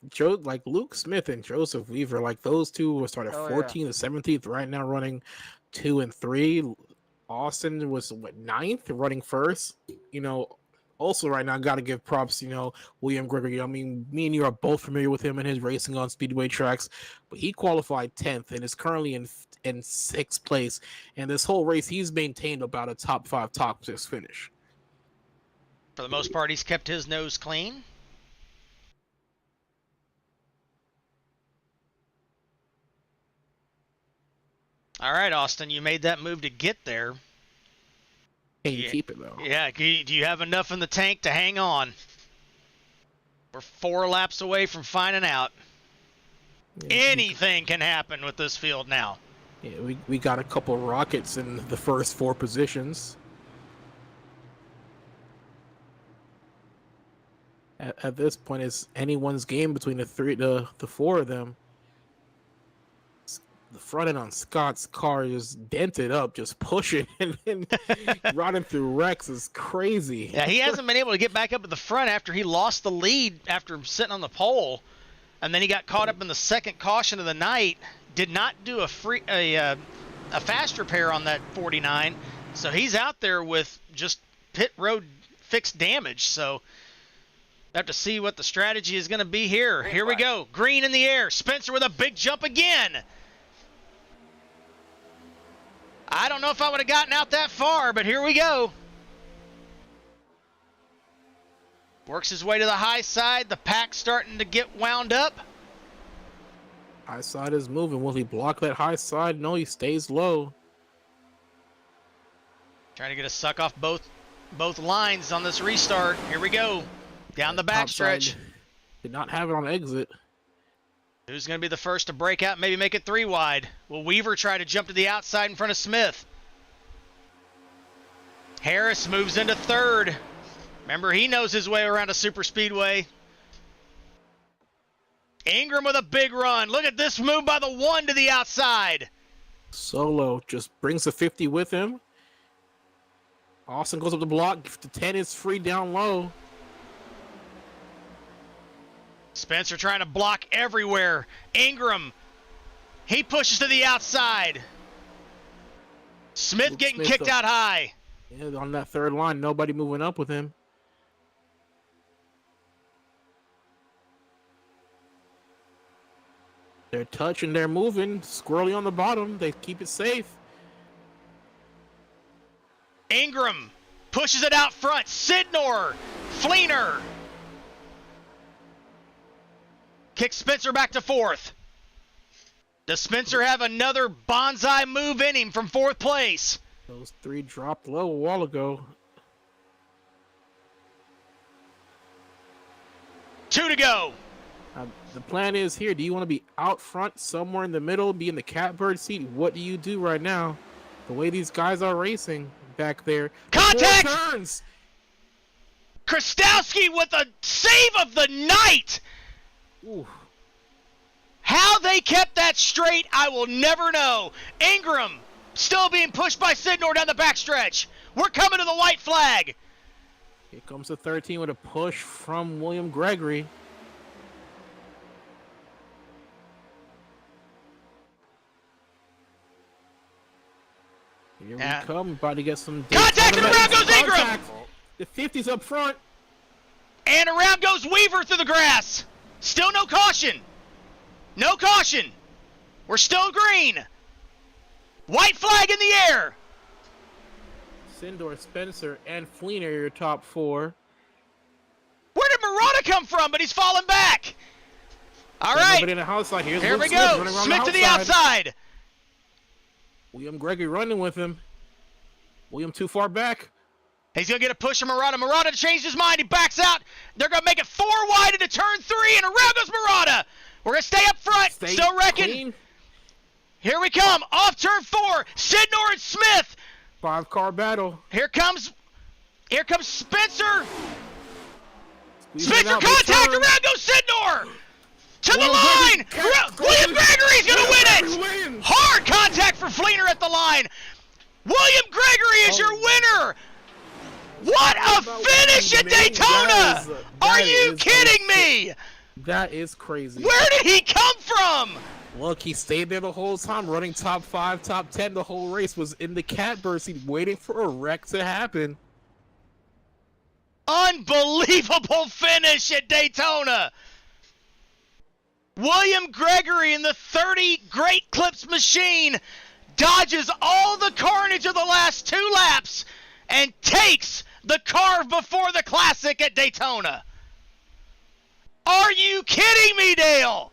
Joe, like Luke Smith and Joseph Weaver, like those two were started Oh, 14th and 17th, right now running 2 and 3. Austin was what 9th, running first. You know, also right now, got to give props. You know, William Gregory. I mean, me and you are both familiar with him and his racing on speedway tracks, but he qualified 10th and is currently in 6th place. And this whole race, he's maintained about a top 5, top 6 finish. For the most part, he's kept his nose clean. All right, Austin, you made that move to get there. Can you keep it, though? Yeah, do you have enough in the tank to hang on? We're 4 laps away from finding out. Yeah, Anything can happen with this field now. Yeah, we got a couple rockets in the first 4 positions. At this point, it's anyone's game between the 4 of them. The front end on Scott's car is dented up, just pushing and riding through wrecks is crazy. Yeah, he hasn't been able to get back up at the front after he lost the lead after sitting on the pole, and then he got caught up in the second caution of the night. Did not do a fast repair on that 49, so he's out there with just pit road fixed damage. So have to see what the strategy is going to be here. Here we go. Green in the air. Spencer with a big jump again. I don't know if I would have gotten out that far, but here we go. Works his way to the high side. The pack's starting to get wound up. High side is moving. Will he block that high side? No, he stays low. Trying to get a suck off both lines on this restart. Here we go. Down the backstretch. Did not have it on exit. Who's going to be the first to break out and maybe make it 3 wide? Will Weaver try to jump to the outside in front of Smith? Harris moves into 3rd. Remember, he knows his way around a super speedway. Ingram with a big run. Look at this move by the 1 to the outside. Solo just brings the 50 with him. Austin goes up the block. The 10 is free down low. Spencer trying to block everywhere. Ingram, he pushes to the outside. Smith getting kicked out high. Yeah, on that 3rd line, nobody moving up with him. They're touching, they're moving. Squirrely on the bottom. They keep it safe. Ingram pushes it out front. Sidnor, Fleener. Kicks Spencer back to 4th. Does Spencer have another bonsai move in him from 4th place? Those 3 dropped low a while ago. 2 to go. The plan is here. Do you want to be out front, somewhere in the middle, be in the catbird seat? What do you do right now? The way these guys are racing back there. Contact! 4 turns! Krastowski with a save of the night! Ooh. How they kept that straight, I will never know. Ingram still being pushed by Sidnor down the backstretch. We're coming to the white flag. Here comes the 13 with a push from William Gregory. Here we come, about to get some contact, and around goes Ingram. Contact. The 50's up front. And around goes Weaver through the grass. Still no caution. No caution. We're still green. White flag in the air. Sindor, Spencer, and Fleener are your top 4. Where did Murata come from? But he's falling back. All right. In the house side. Here's Here Luke we Smith go. running around Smith to the outside. William Gregory running with him. William too far back. He's going to get a push from Murata. Murata changed his mind. He backs out. They're going to make it 4 wide into turn 3, and around goes Murata. We're going to stay up front. Still wrecking. Clean. Here we come. Off turn 4. Sidnor and Smith. 5-car battle. Here comes Spencer. Squeezing Spencer out, contact. return. Around goes Sidnor. To the William line. Gregory- William Gregory's going to win it. Wins. Hard contact for Fleener at the line. William Gregory is your winner. What a finish at Daytona! Are you kidding me? That is crazy. Where did he come from? Look, he stayed there the whole time, running top 5, top 10 the whole race. Was in the catbird seat, waiting for a wreck to happen. Unbelievable finish at Daytona. William Gregory in the 30 Great Clips machine dodges all the carnage of the last 2 laps and takes the Carve Before the Classic at Daytona. Are you kidding me, Dale?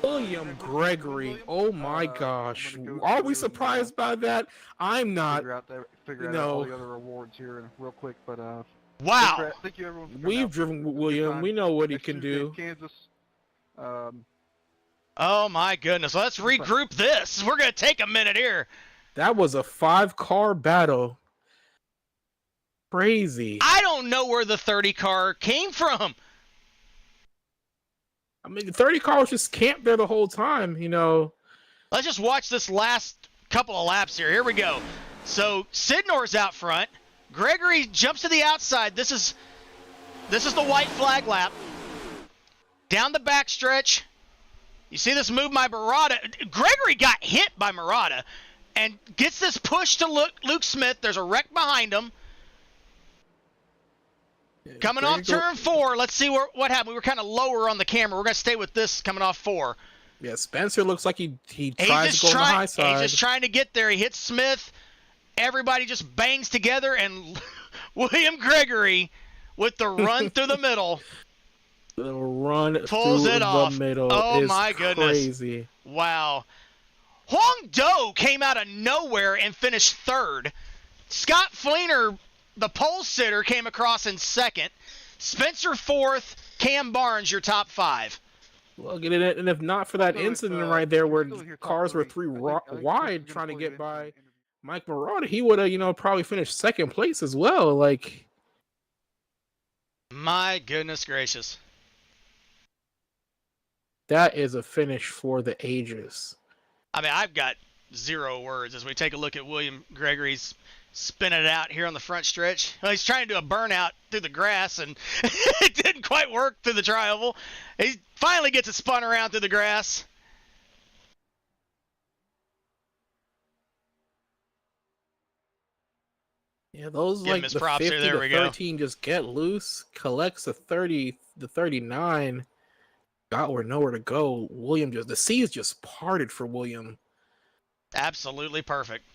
William Gregory, oh my gosh. Are we surprised by that? I'm not. Figure out all the other awards here real quick, but Wow. thank you everyone. We've driven William. We know what he can do. Kansas. Oh my goodness. Let's regroup this. We're going to take a minute here. That was a 5-car battle. Crazy. I don't know where the 30 car came from. I mean, the 30 car was just camped there the whole time, you know. Let's just watch this last couple of laps here. Here we go. So Sidnor's out front. Gregory jumps to the outside. This is the white flag lap. Down the backstretch. You see this move by Murata. Gregory got hit by Murata and gets this push to Luke Smith. There's a wreck behind him. Coming off turn 4, let's see what happened. We were kind of lower on the camera. We're going to stay with this coming off 4. Yeah, Spencer looks like he tries to go on the high side. He's just trying to get there. He hits Smith. Everybody just bangs together, and William Gregory with the run through the middle. The run pulls through it the off. middle Oh is my goodness. Crazy. Wow. Huang Do came out of nowhere and finished 3rd. Scott Fleener, the pole sitter, came across in 2nd. Spencer 4th. Cam Barnes, your top 5. Look at it, and if not for that incident right there where cars were 3 wide trying to get by Mike Murata, he would have, probably finished 2nd place as well. Like, my goodness gracious. That is a finish for the ages. I mean, I've got 0 words as we take a look at William Gregory's spinning it out here on the front stretch. Well, he's trying to do a burnout through the grass, and it didn't quite work through the tri-oval. He finally gets it spun around through the grass. Yeah, those Give him like his the props 50 here. There to we go. 13 just get loose, collects the 30, the 39, got where nowhere to go. William the seas just parted for William. Absolutely perfect.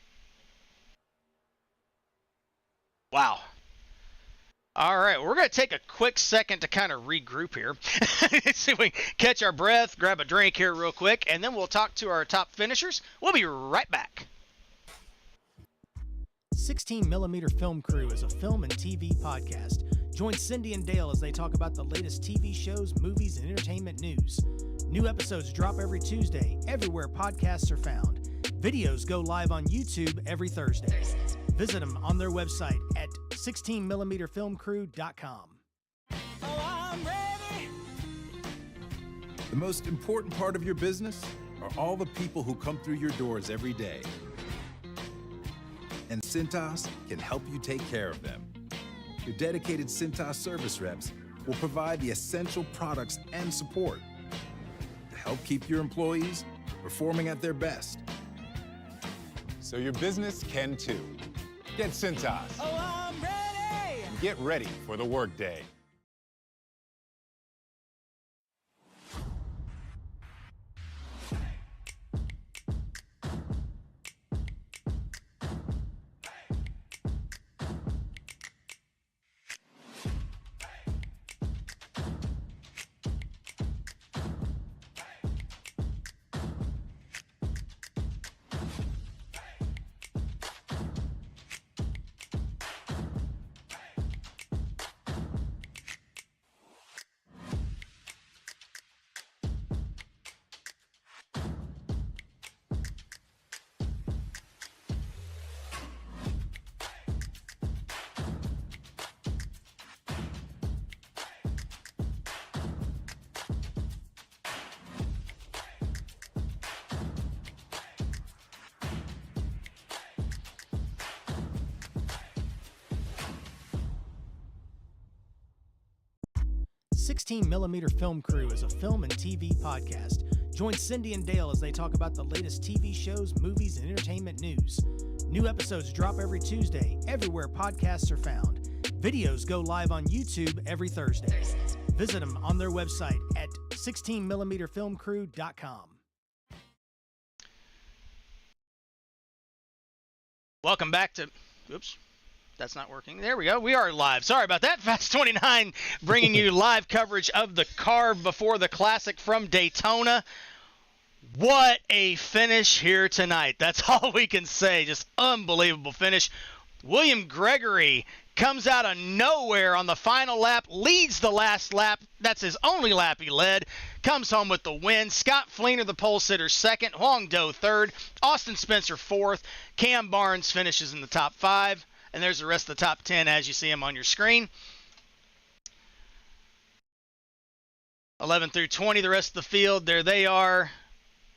Wow. All right, we're going to take a quick second to kind of regroup here. See if we can catch our breath, grab a drink here real quick, and then we'll talk to our top finishers. We'll be right back. 16mm Film Crew is a film and TV podcast. Join Cindy and Dale as they talk about the latest TV shows, movies, and entertainment news. New episodes drop every Tuesday, everywhere podcasts are found. Videos go live on YouTube every Thursday. Visit them on their website at 16mmfilmcrew.com. The most important part of your business are all the people who come through your doors every day. And Cintas can help you take care of them. Your dedicated Cintas service reps will provide the essential products and support to help keep your employees performing at their best. So your business can too. Get Cintas. Oh, I'm ready! And get ready for the workday. 16mm Film Crew is a film and TV podcast. Join Cindy and Dale as they talk about the latest TV shows, movies, and entertainment news. New episodes drop every Tuesday, everywhere podcasts are found. Videos go live on YouTube every Thursday. Visit them on their website at 16mmfilmcrew.com. Welcome back to... Oops. That's not working. There we go. We are live. Sorry about that. Fast 29 bringing you live coverage of the Carve Before the Classic from Daytona. What a finish here tonight. That's all we can say. Just unbelievable finish. William Gregory comes out of nowhere on the final lap, leads the last lap. That's his only lap he led. Comes home with the win. Scott Fleener, the pole sitter, second. Huang Do, third. Austin Spencer, fourth. Cam Barnes finishes in the top 5. And there's the rest of the top 10 as you see them on your screen. 11 through 20, the rest of the field, there they are.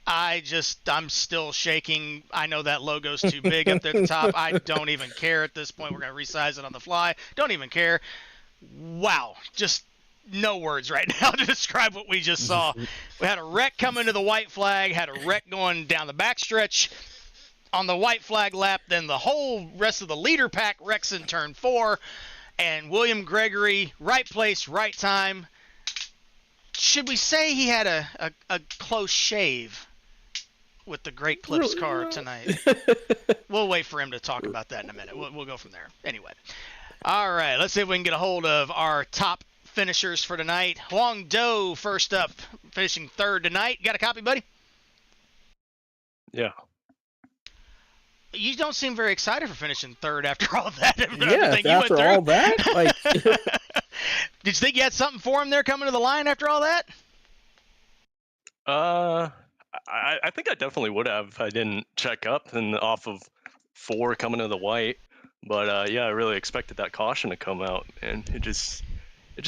I'm still shaking. I know that logo's too big up there at the top. I don't even care at this point. We're going to resize it on the fly. Don't even care. Wow. Just no words right now to describe what we just saw. We had a wreck coming to the white flag, had a wreck going down the backstretch on the white flag lap, then the whole rest of the leader pack wrecks in turn 4, and William Gregory, right place, right time. Should we say he had a close shave with the Great Clips car tonight? We'll wait for him to talk about that in a minute. We'll go from there. Anyway. All right, let's see if we can get a hold of our top finishers for tonight. Huang Do first up, finishing third tonight. Got a copy, buddy? Yeah. You don't seem very excited for finishing third after all that. Yeah, after all that? Like, did you think you had something for him there coming to the line after all that? I think I definitely would have if I didn't check up and off of 4 coming to the white. But yeah, I really expected that caution to come out, and it just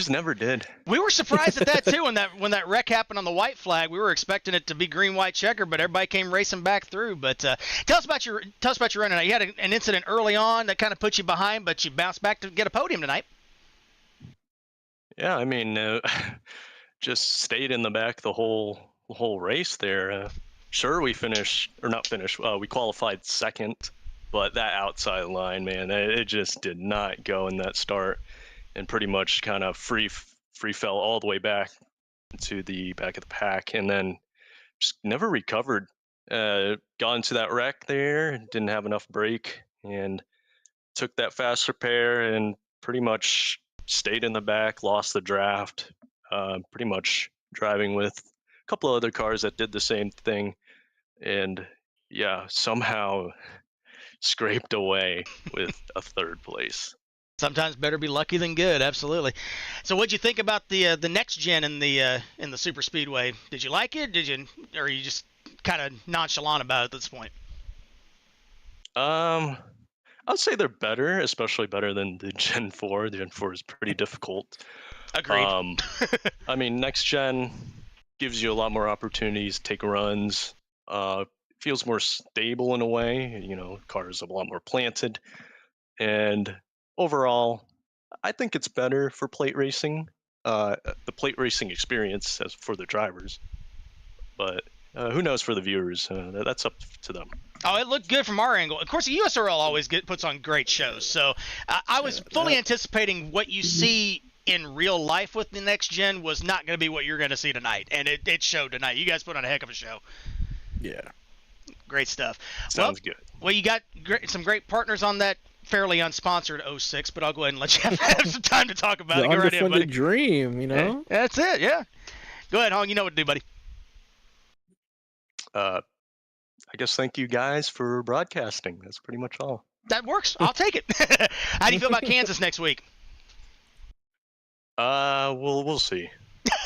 never did. We were surprised at that too when that wreck happened on the white flag. We were expecting it to be green, white, checker, but everybody came racing back through. But tell us about your run tonight. You had an incident early on that kind of put you behind, but you bounced back to get a podium tonight. Yeah, I mean, just stayed in the back the whole race there. Sure, we qualified second, but that outside line, man, it just did not go in that start. And pretty much kind of free fell all the way back to the back of the pack, and then just never recovered. Got into that wreck there, didn't have enough brake, and took that fast repair and pretty much stayed in the back, lost the draft, pretty much driving with a couple of other cars that did the same thing, and yeah, somehow scraped away with a third place. Sometimes better be lucky than good, absolutely. So, what'd you think about the next gen in the super speedway? Did you like it? Or are you just kind of nonchalant about it at this point? I'd say they're better, especially better than the Gen 4. The Gen 4 is pretty difficult. Agreed. I mean, next gen gives you a lot more opportunities to take runs. Feels more stable in a way. You know, cars are a lot more planted, and overall, I think it's better for plate racing, the plate racing experience as for the drivers. But who knows for the viewers? That's up to them. Oh, it looked good from our angle. Of course, the USORL always puts on great shows. So I was fully anticipating what you see in real life with the next gen was not going to be what you're going to see tonight. And it showed tonight. You guys put on a heck of a show. Yeah. Great stuff. Sounds good. Well, you got some great partners on that fairly unsponsored 06, but I'll go ahead and let you have some time to talk about it. Go right in, buddy. Dream, you know? Yeah, that's it, yeah. Go ahead, Hong. You know what to do, buddy. I guess thank you guys for broadcasting. That's pretty much all. That works. I'll take it. How do you feel about Kansas next week? We'll see.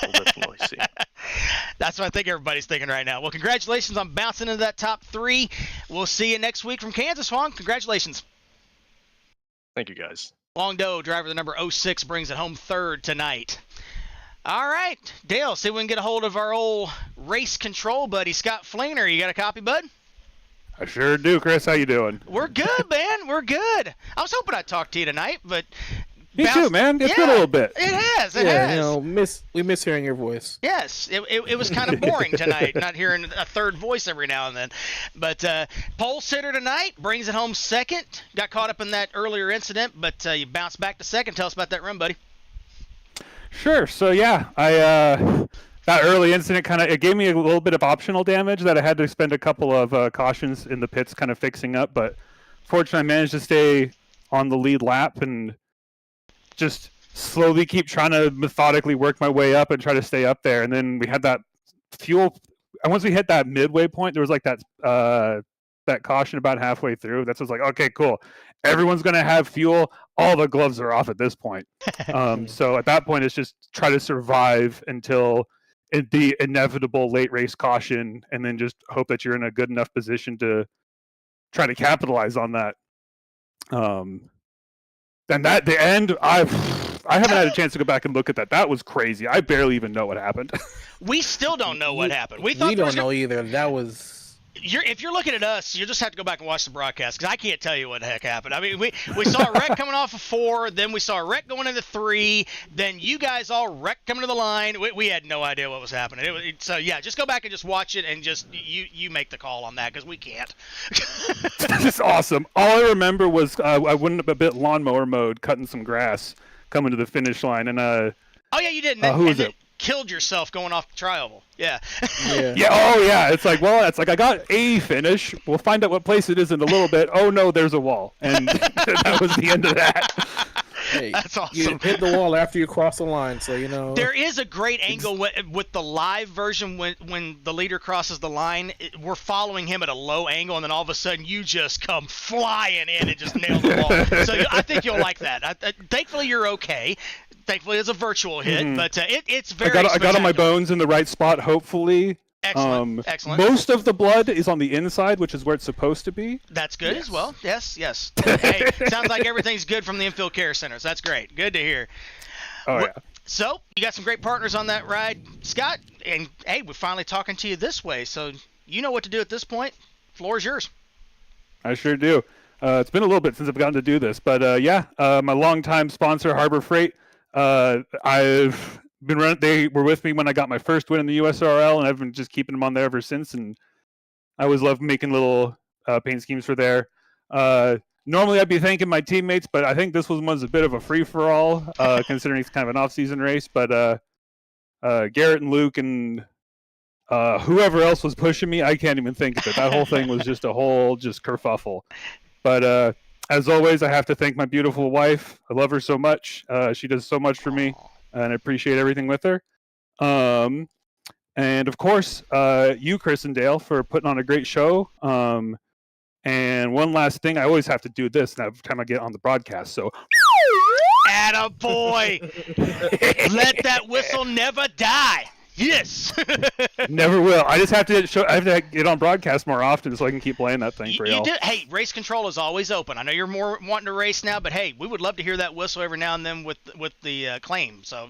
We'll definitely see. That's what I think everybody's thinking right now. Well, congratulations on bouncing into that top 3. We'll see you next week from Kansas, Hong. Congratulations. Thank you, guys. Huang Do, driver the number 06, brings it home third tonight. All right, Dale, see if we can get a hold of our old race control buddy, Scott Fleener. You got a copy, bud? I sure do, Chris. How you doing? We're good, man. We're good. I was hoping I'd talk to you tonight, but Me too, man. It's been a little bit. It has. It has. We miss hearing your voice. Yes, it was kind of boring tonight, not hearing a third voice every now and then. But pole sitter tonight, brings it home second. Got caught up in that earlier incident, but you bounced back to second. Tell us about that run, buddy. Sure. So yeah, that early incident it gave me a little bit of optional damage that I had to spend a couple of cautions in the pits kind of fixing up. But fortunately, I managed to stay on the lead lap and just slowly keep trying to methodically work my way up and try to stay up there. And then we had that fuel. And once we hit that midway point, there was like that caution about halfway through. That's just like, okay, cool. Everyone's going to have fuel. All the gloves are off at this point. So at that point, it's just try to survive until the inevitable late race caution, and then just hope that you're in a good enough position to try to capitalize on that. And that the end, I haven't had a chance to go back and look at that. That was crazy. I barely even know what happened. We still don't know what happened. We don't know either. That was. If you're looking at us, you just have to go back and watch the broadcast, because I can't tell you what the heck happened. I mean, we saw a wreck coming off of 4, then we saw a wreck going into 3, then you guys all wrecked coming to the line. We had no idea what was happening. So yeah, just go back and just watch it, and just you make the call on that, because we can't. That's awesome. All I remember was I went up a bit lawnmower mode, cutting some grass, coming to the finish line, and oh yeah, you did. Who was it? Killed yourself going off the tri-oval. Yeah. Yeah. Oh yeah. It's like, well, I got a finish. We'll find out what place it is in a little bit. Oh no, there's a wall, and that was the end of that. Hey, that's awesome. You hit the wall after you cross the line, so you know. There is a great angle with the live version when the leader crosses the line. We're following him at a low angle, and then all of a sudden you just come flying in and just nail the wall. So I think you'll like that. Thankfully, you're okay. Thankfully, it's a virtual hit, but it's very. I got on my bones in the right spot, hopefully. Excellent. Excellent. Most of the blood is on the inside, which is where it's supposed to be. That's good as well. Yes. Hey, sounds like everything's good from the infield care centers. That's great. Good to hear. Oh yeah. So you got some great partners on that ride, Scott. And hey, we're finally talking to you this way, so you know what to do at this point. Floor is yours. I sure do. It's been a little bit since I've gotten to do this, but my longtime sponsor, Harbor Freight. I've been running. They were with me when I got my first win in the USORL, and I've been just keeping them on there ever since. And I always love making little paint schemes for there. Normally, I'd be thanking my teammates, but I think this was a bit of a free for all, considering it's kind of an off-season race. But Garrett and Luke and whoever else was pushing me, I can't even think of it. That whole thing was just a whole kerfuffle. But as always, I have to thank my beautiful wife. I love her so much. She does so much for me, and I appreciate everything with her. And of course, you, Chris and Dale, for putting on a great show. And one last thing, I always have to do this every time I get on the broadcast. So, attaboy! Let that whistle never die. Yes. Never will. I just have to I have to get on broadcast more often so I can keep playing that thing for y'all. You do. Hey, race control is always open. I know you're more wanting to race now, but hey, we would love to hear that whistle every now and then with the claim. So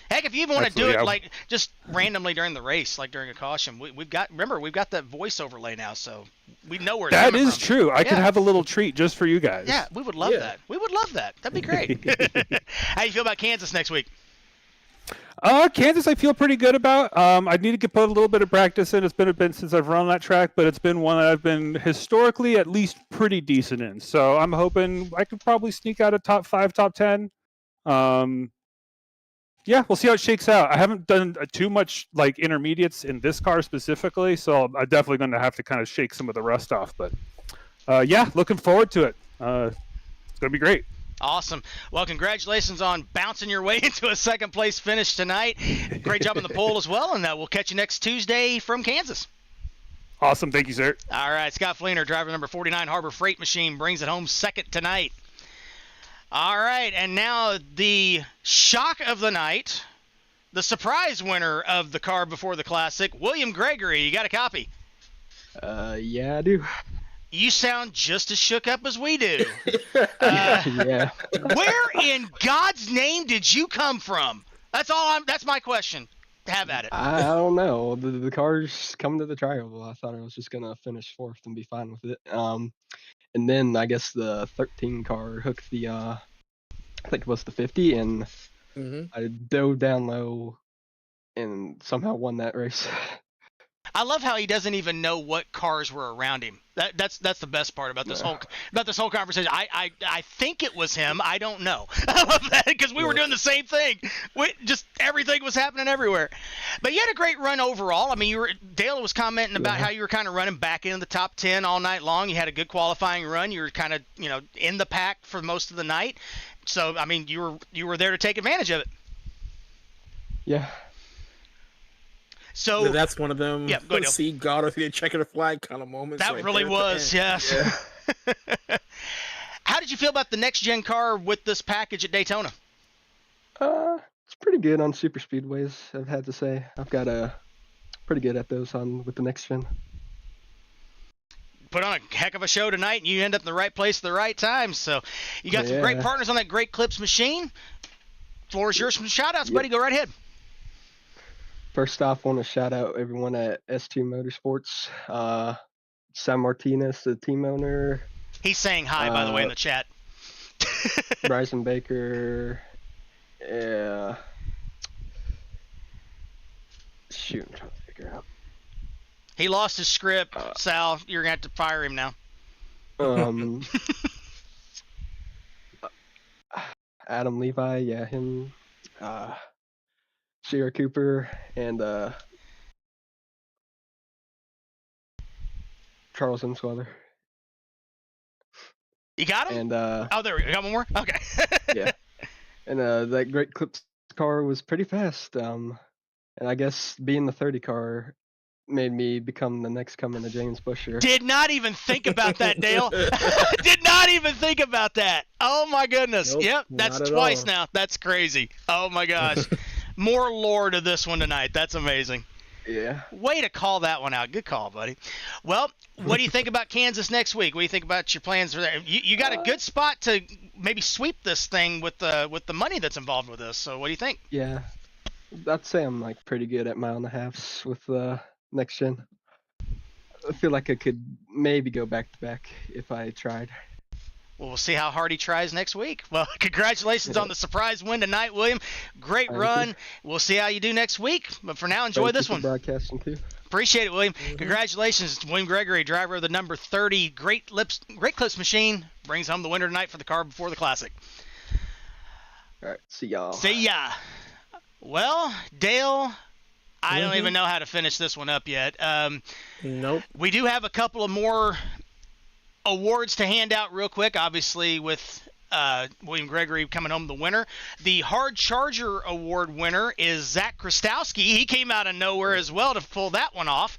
heck, if you even want to do it like just randomly during the race, like during a caution, we've got that voice overlay now, so we know where. That is true. I could have a little treat just for you guys. Yeah, we would love that. We would love that. That'd be great. How do you feel about Kansas next week? Kansas, I feel pretty good about. I need to put a little bit of practice in. It's been a bit since I've run that track, but it's been one that I've been historically at least pretty decent in. So I'm hoping I could probably sneak out a top 5, top 10. Yeah, we'll see how it shakes out. I haven't done too much like intermediates in this car specifically, so I'm definitely going to have to kind of shake some of the rust off. But yeah, looking forward to it. It's going to be great. Awesome. Well, congratulations on bouncing your way into a second-place finish tonight. Great job in the pole as well, and we'll catch you next Tuesday from Kansas. Awesome. Thank you, sir. All right. Scott Fleener, driver number 49, Harbor Freight Machine, brings it home second tonight. All right, and now the shock of the night, the surprise winner of the Carve Before the Classic, William Gregory. You got a copy? Yeah, I do. You sound just as shook up as we do. Yeah. Where in God's name did you come from? That's my question. Have at it. I don't know. The car's coming to the tri-oval. I thought I was just gonna finish fourth and be fine with it. And then I guess the 13 car hooked the I think it was the 50, and Mm-hmm. I dove down low and somehow won that race. I love how he doesn't even know what cars were around him. That's the best part about this whole conversation. I think it was him. I don't know. I love that because we were doing the same thing. Just everything was happening everywhere. But you had a great run overall. I mean, Dale was commenting about how you were kind of running back into the top 10 all night long. You had a good qualifying run. You were kind of in the pack for most of the night. So I mean, you were there to take advantage of it. Yeah. So that's one of them. Yeah, go ahead. See God or see the checkered flag kind of moments. That really was, yes. Yeah. How did you feel about the next gen car with this package at Daytona? It's pretty good on super speedways, I've had to say. I've got pretty good at those with the next gen. Put on a heck of a show tonight, and you end up in the right place at the right time. So you got some great partners on that Great Clips machine. Floor is yours for shout-outs, buddy. Go right ahead. First off, I want to shout out everyone at S2 Motorsports. Sam Martinez, the team owner. He's saying hi, by the way, in the chat. Bryson Baker. Yeah. Shoot, I'm trying to figure out. He lost his script, Sal. You're going to have to fire him now. Adam Levi, yeah, him. Sierra Cooper and Charles Imswether. You got him? And oh, there we go. Got one more? Okay. Yeah. And that Great Clips car was pretty fast. And I guess being the 30 car made me become the next coming of James Buescher. Did not even think about that, Dale. Did not even think about that. Oh my goodness. Nope, yep, that's twice now. That's crazy. Oh my gosh. More lore to this one tonight. That's amazing. Yeah. Way to call that one out. Good call, buddy. Well, what do you think about Kansas next week? What do you think about your plans for that? You got a good spot to maybe sweep this thing with the money that's involved with this. So what do you think? Yeah. I'd say I'm like pretty good at mile and a halves with next gen. I feel like I could maybe go back to back if I tried. Well, we'll see how hard he tries next week. Well, congratulations on the surprise win tonight, William. Great run. We'll see how you do next week. But for now, enjoy this one. Broadcasting too. Appreciate it, William. Congratulations to William Gregory, driver of the number 30 Great Clips machine. Brings home the winner tonight for the Carve Before the Classic. All right. See y'all. See ya. Well, Dale, I don't even know how to finish this one up yet. Nope. We do have a couple of more awards to hand out real quick, obviously with William Gregory coming home the winner. The Hard Charger Award winner is Zach Krastowski. He came out of nowhere as well to pull that one off.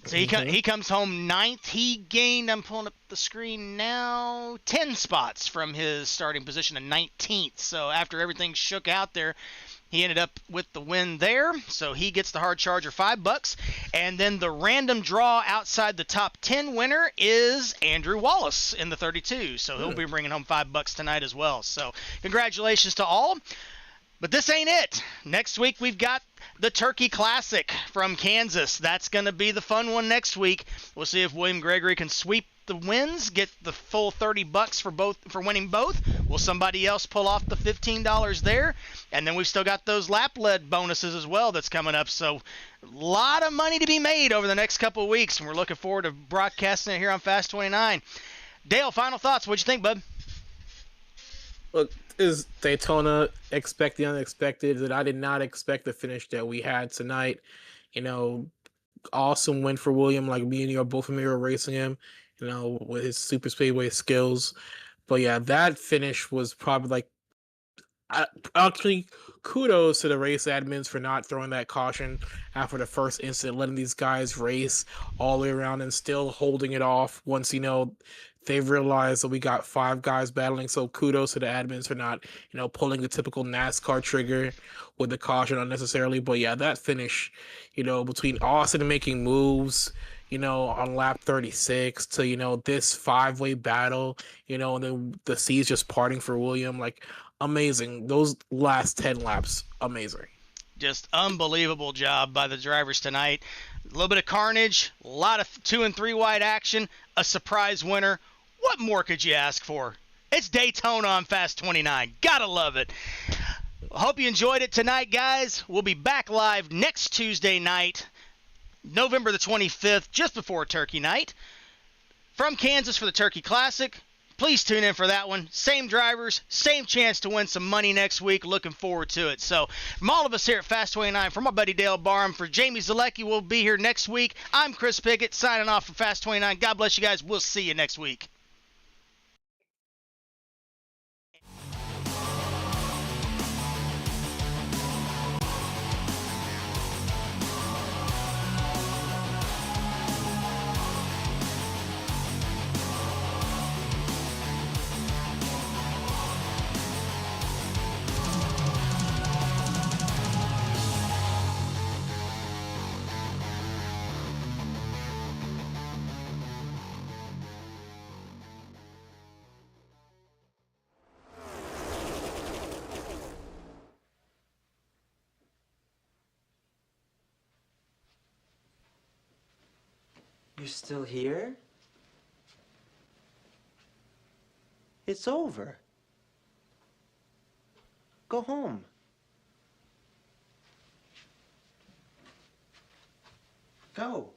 So he comes home 9th. He gained, I'm pulling up the screen now, 10 spots from his starting position to 19th. So after everything shook out there, he ended up with the win there, so he gets the Hard Charger $5. And then the random draw outside the top 10 winner is Andrew Wallace in the 32, so he'll be bringing home $5 tonight as well. So congratulations to all. But this ain't it. Next week we've got the Turkey Classic from Kansas. That's going to be the fun one next week. We'll see if William Gregory can sweep the wins, get the full $30 for winning both. Will somebody else pull off the $15 there? And then we've still got those lap lead bonuses as well that's coming up. So a lot of money to be made over the next couple of weeks, and we're looking forward to broadcasting it here on Fast 29. Dale, final thoughts. What'd you think, bud? Look, is Daytona expect the unexpected? That I did not expect the finish that we had tonight. Awesome win for William. Like me and you are both familiar with racing him, with his super speedway skills. But yeah, that finish was probably like, actually, kudos to the race admins for not throwing that caution after the first incident, letting these guys race all the way around and still holding it off once, they've realized that we got 5 guys battling. So kudos to the admins for not, pulling the typical NASCAR trigger with the caution unnecessarily. But yeah, that finish, between Austin making moves, on lap 36 to, this 5-way battle, and then the seas just parting for William, like, amazing. Those last 10 laps, amazing. Just unbelievable job by the drivers tonight. A little bit of carnage, a lot of 2 and 3 wide action, a surprise winner. What more could you ask for? It's Daytona on Fast 29. Gotta love it. Hope you enjoyed it tonight, guys. We'll be back live next Tuesday night, November the 25th, just before Turkey Night, from Kansas for the Turkey Classic. Please tune in for that one. Same drivers, same chance to win some money next week. Looking forward to it. So, from all of us here at Fast 29, from my buddy Dale Barham, for Jamie Zalecki, we'll be here next week. I'm Chris Pickett, signing off for Fast 29. God bless you guys. We'll see you next week. You're still here? It's over. Go home. Go.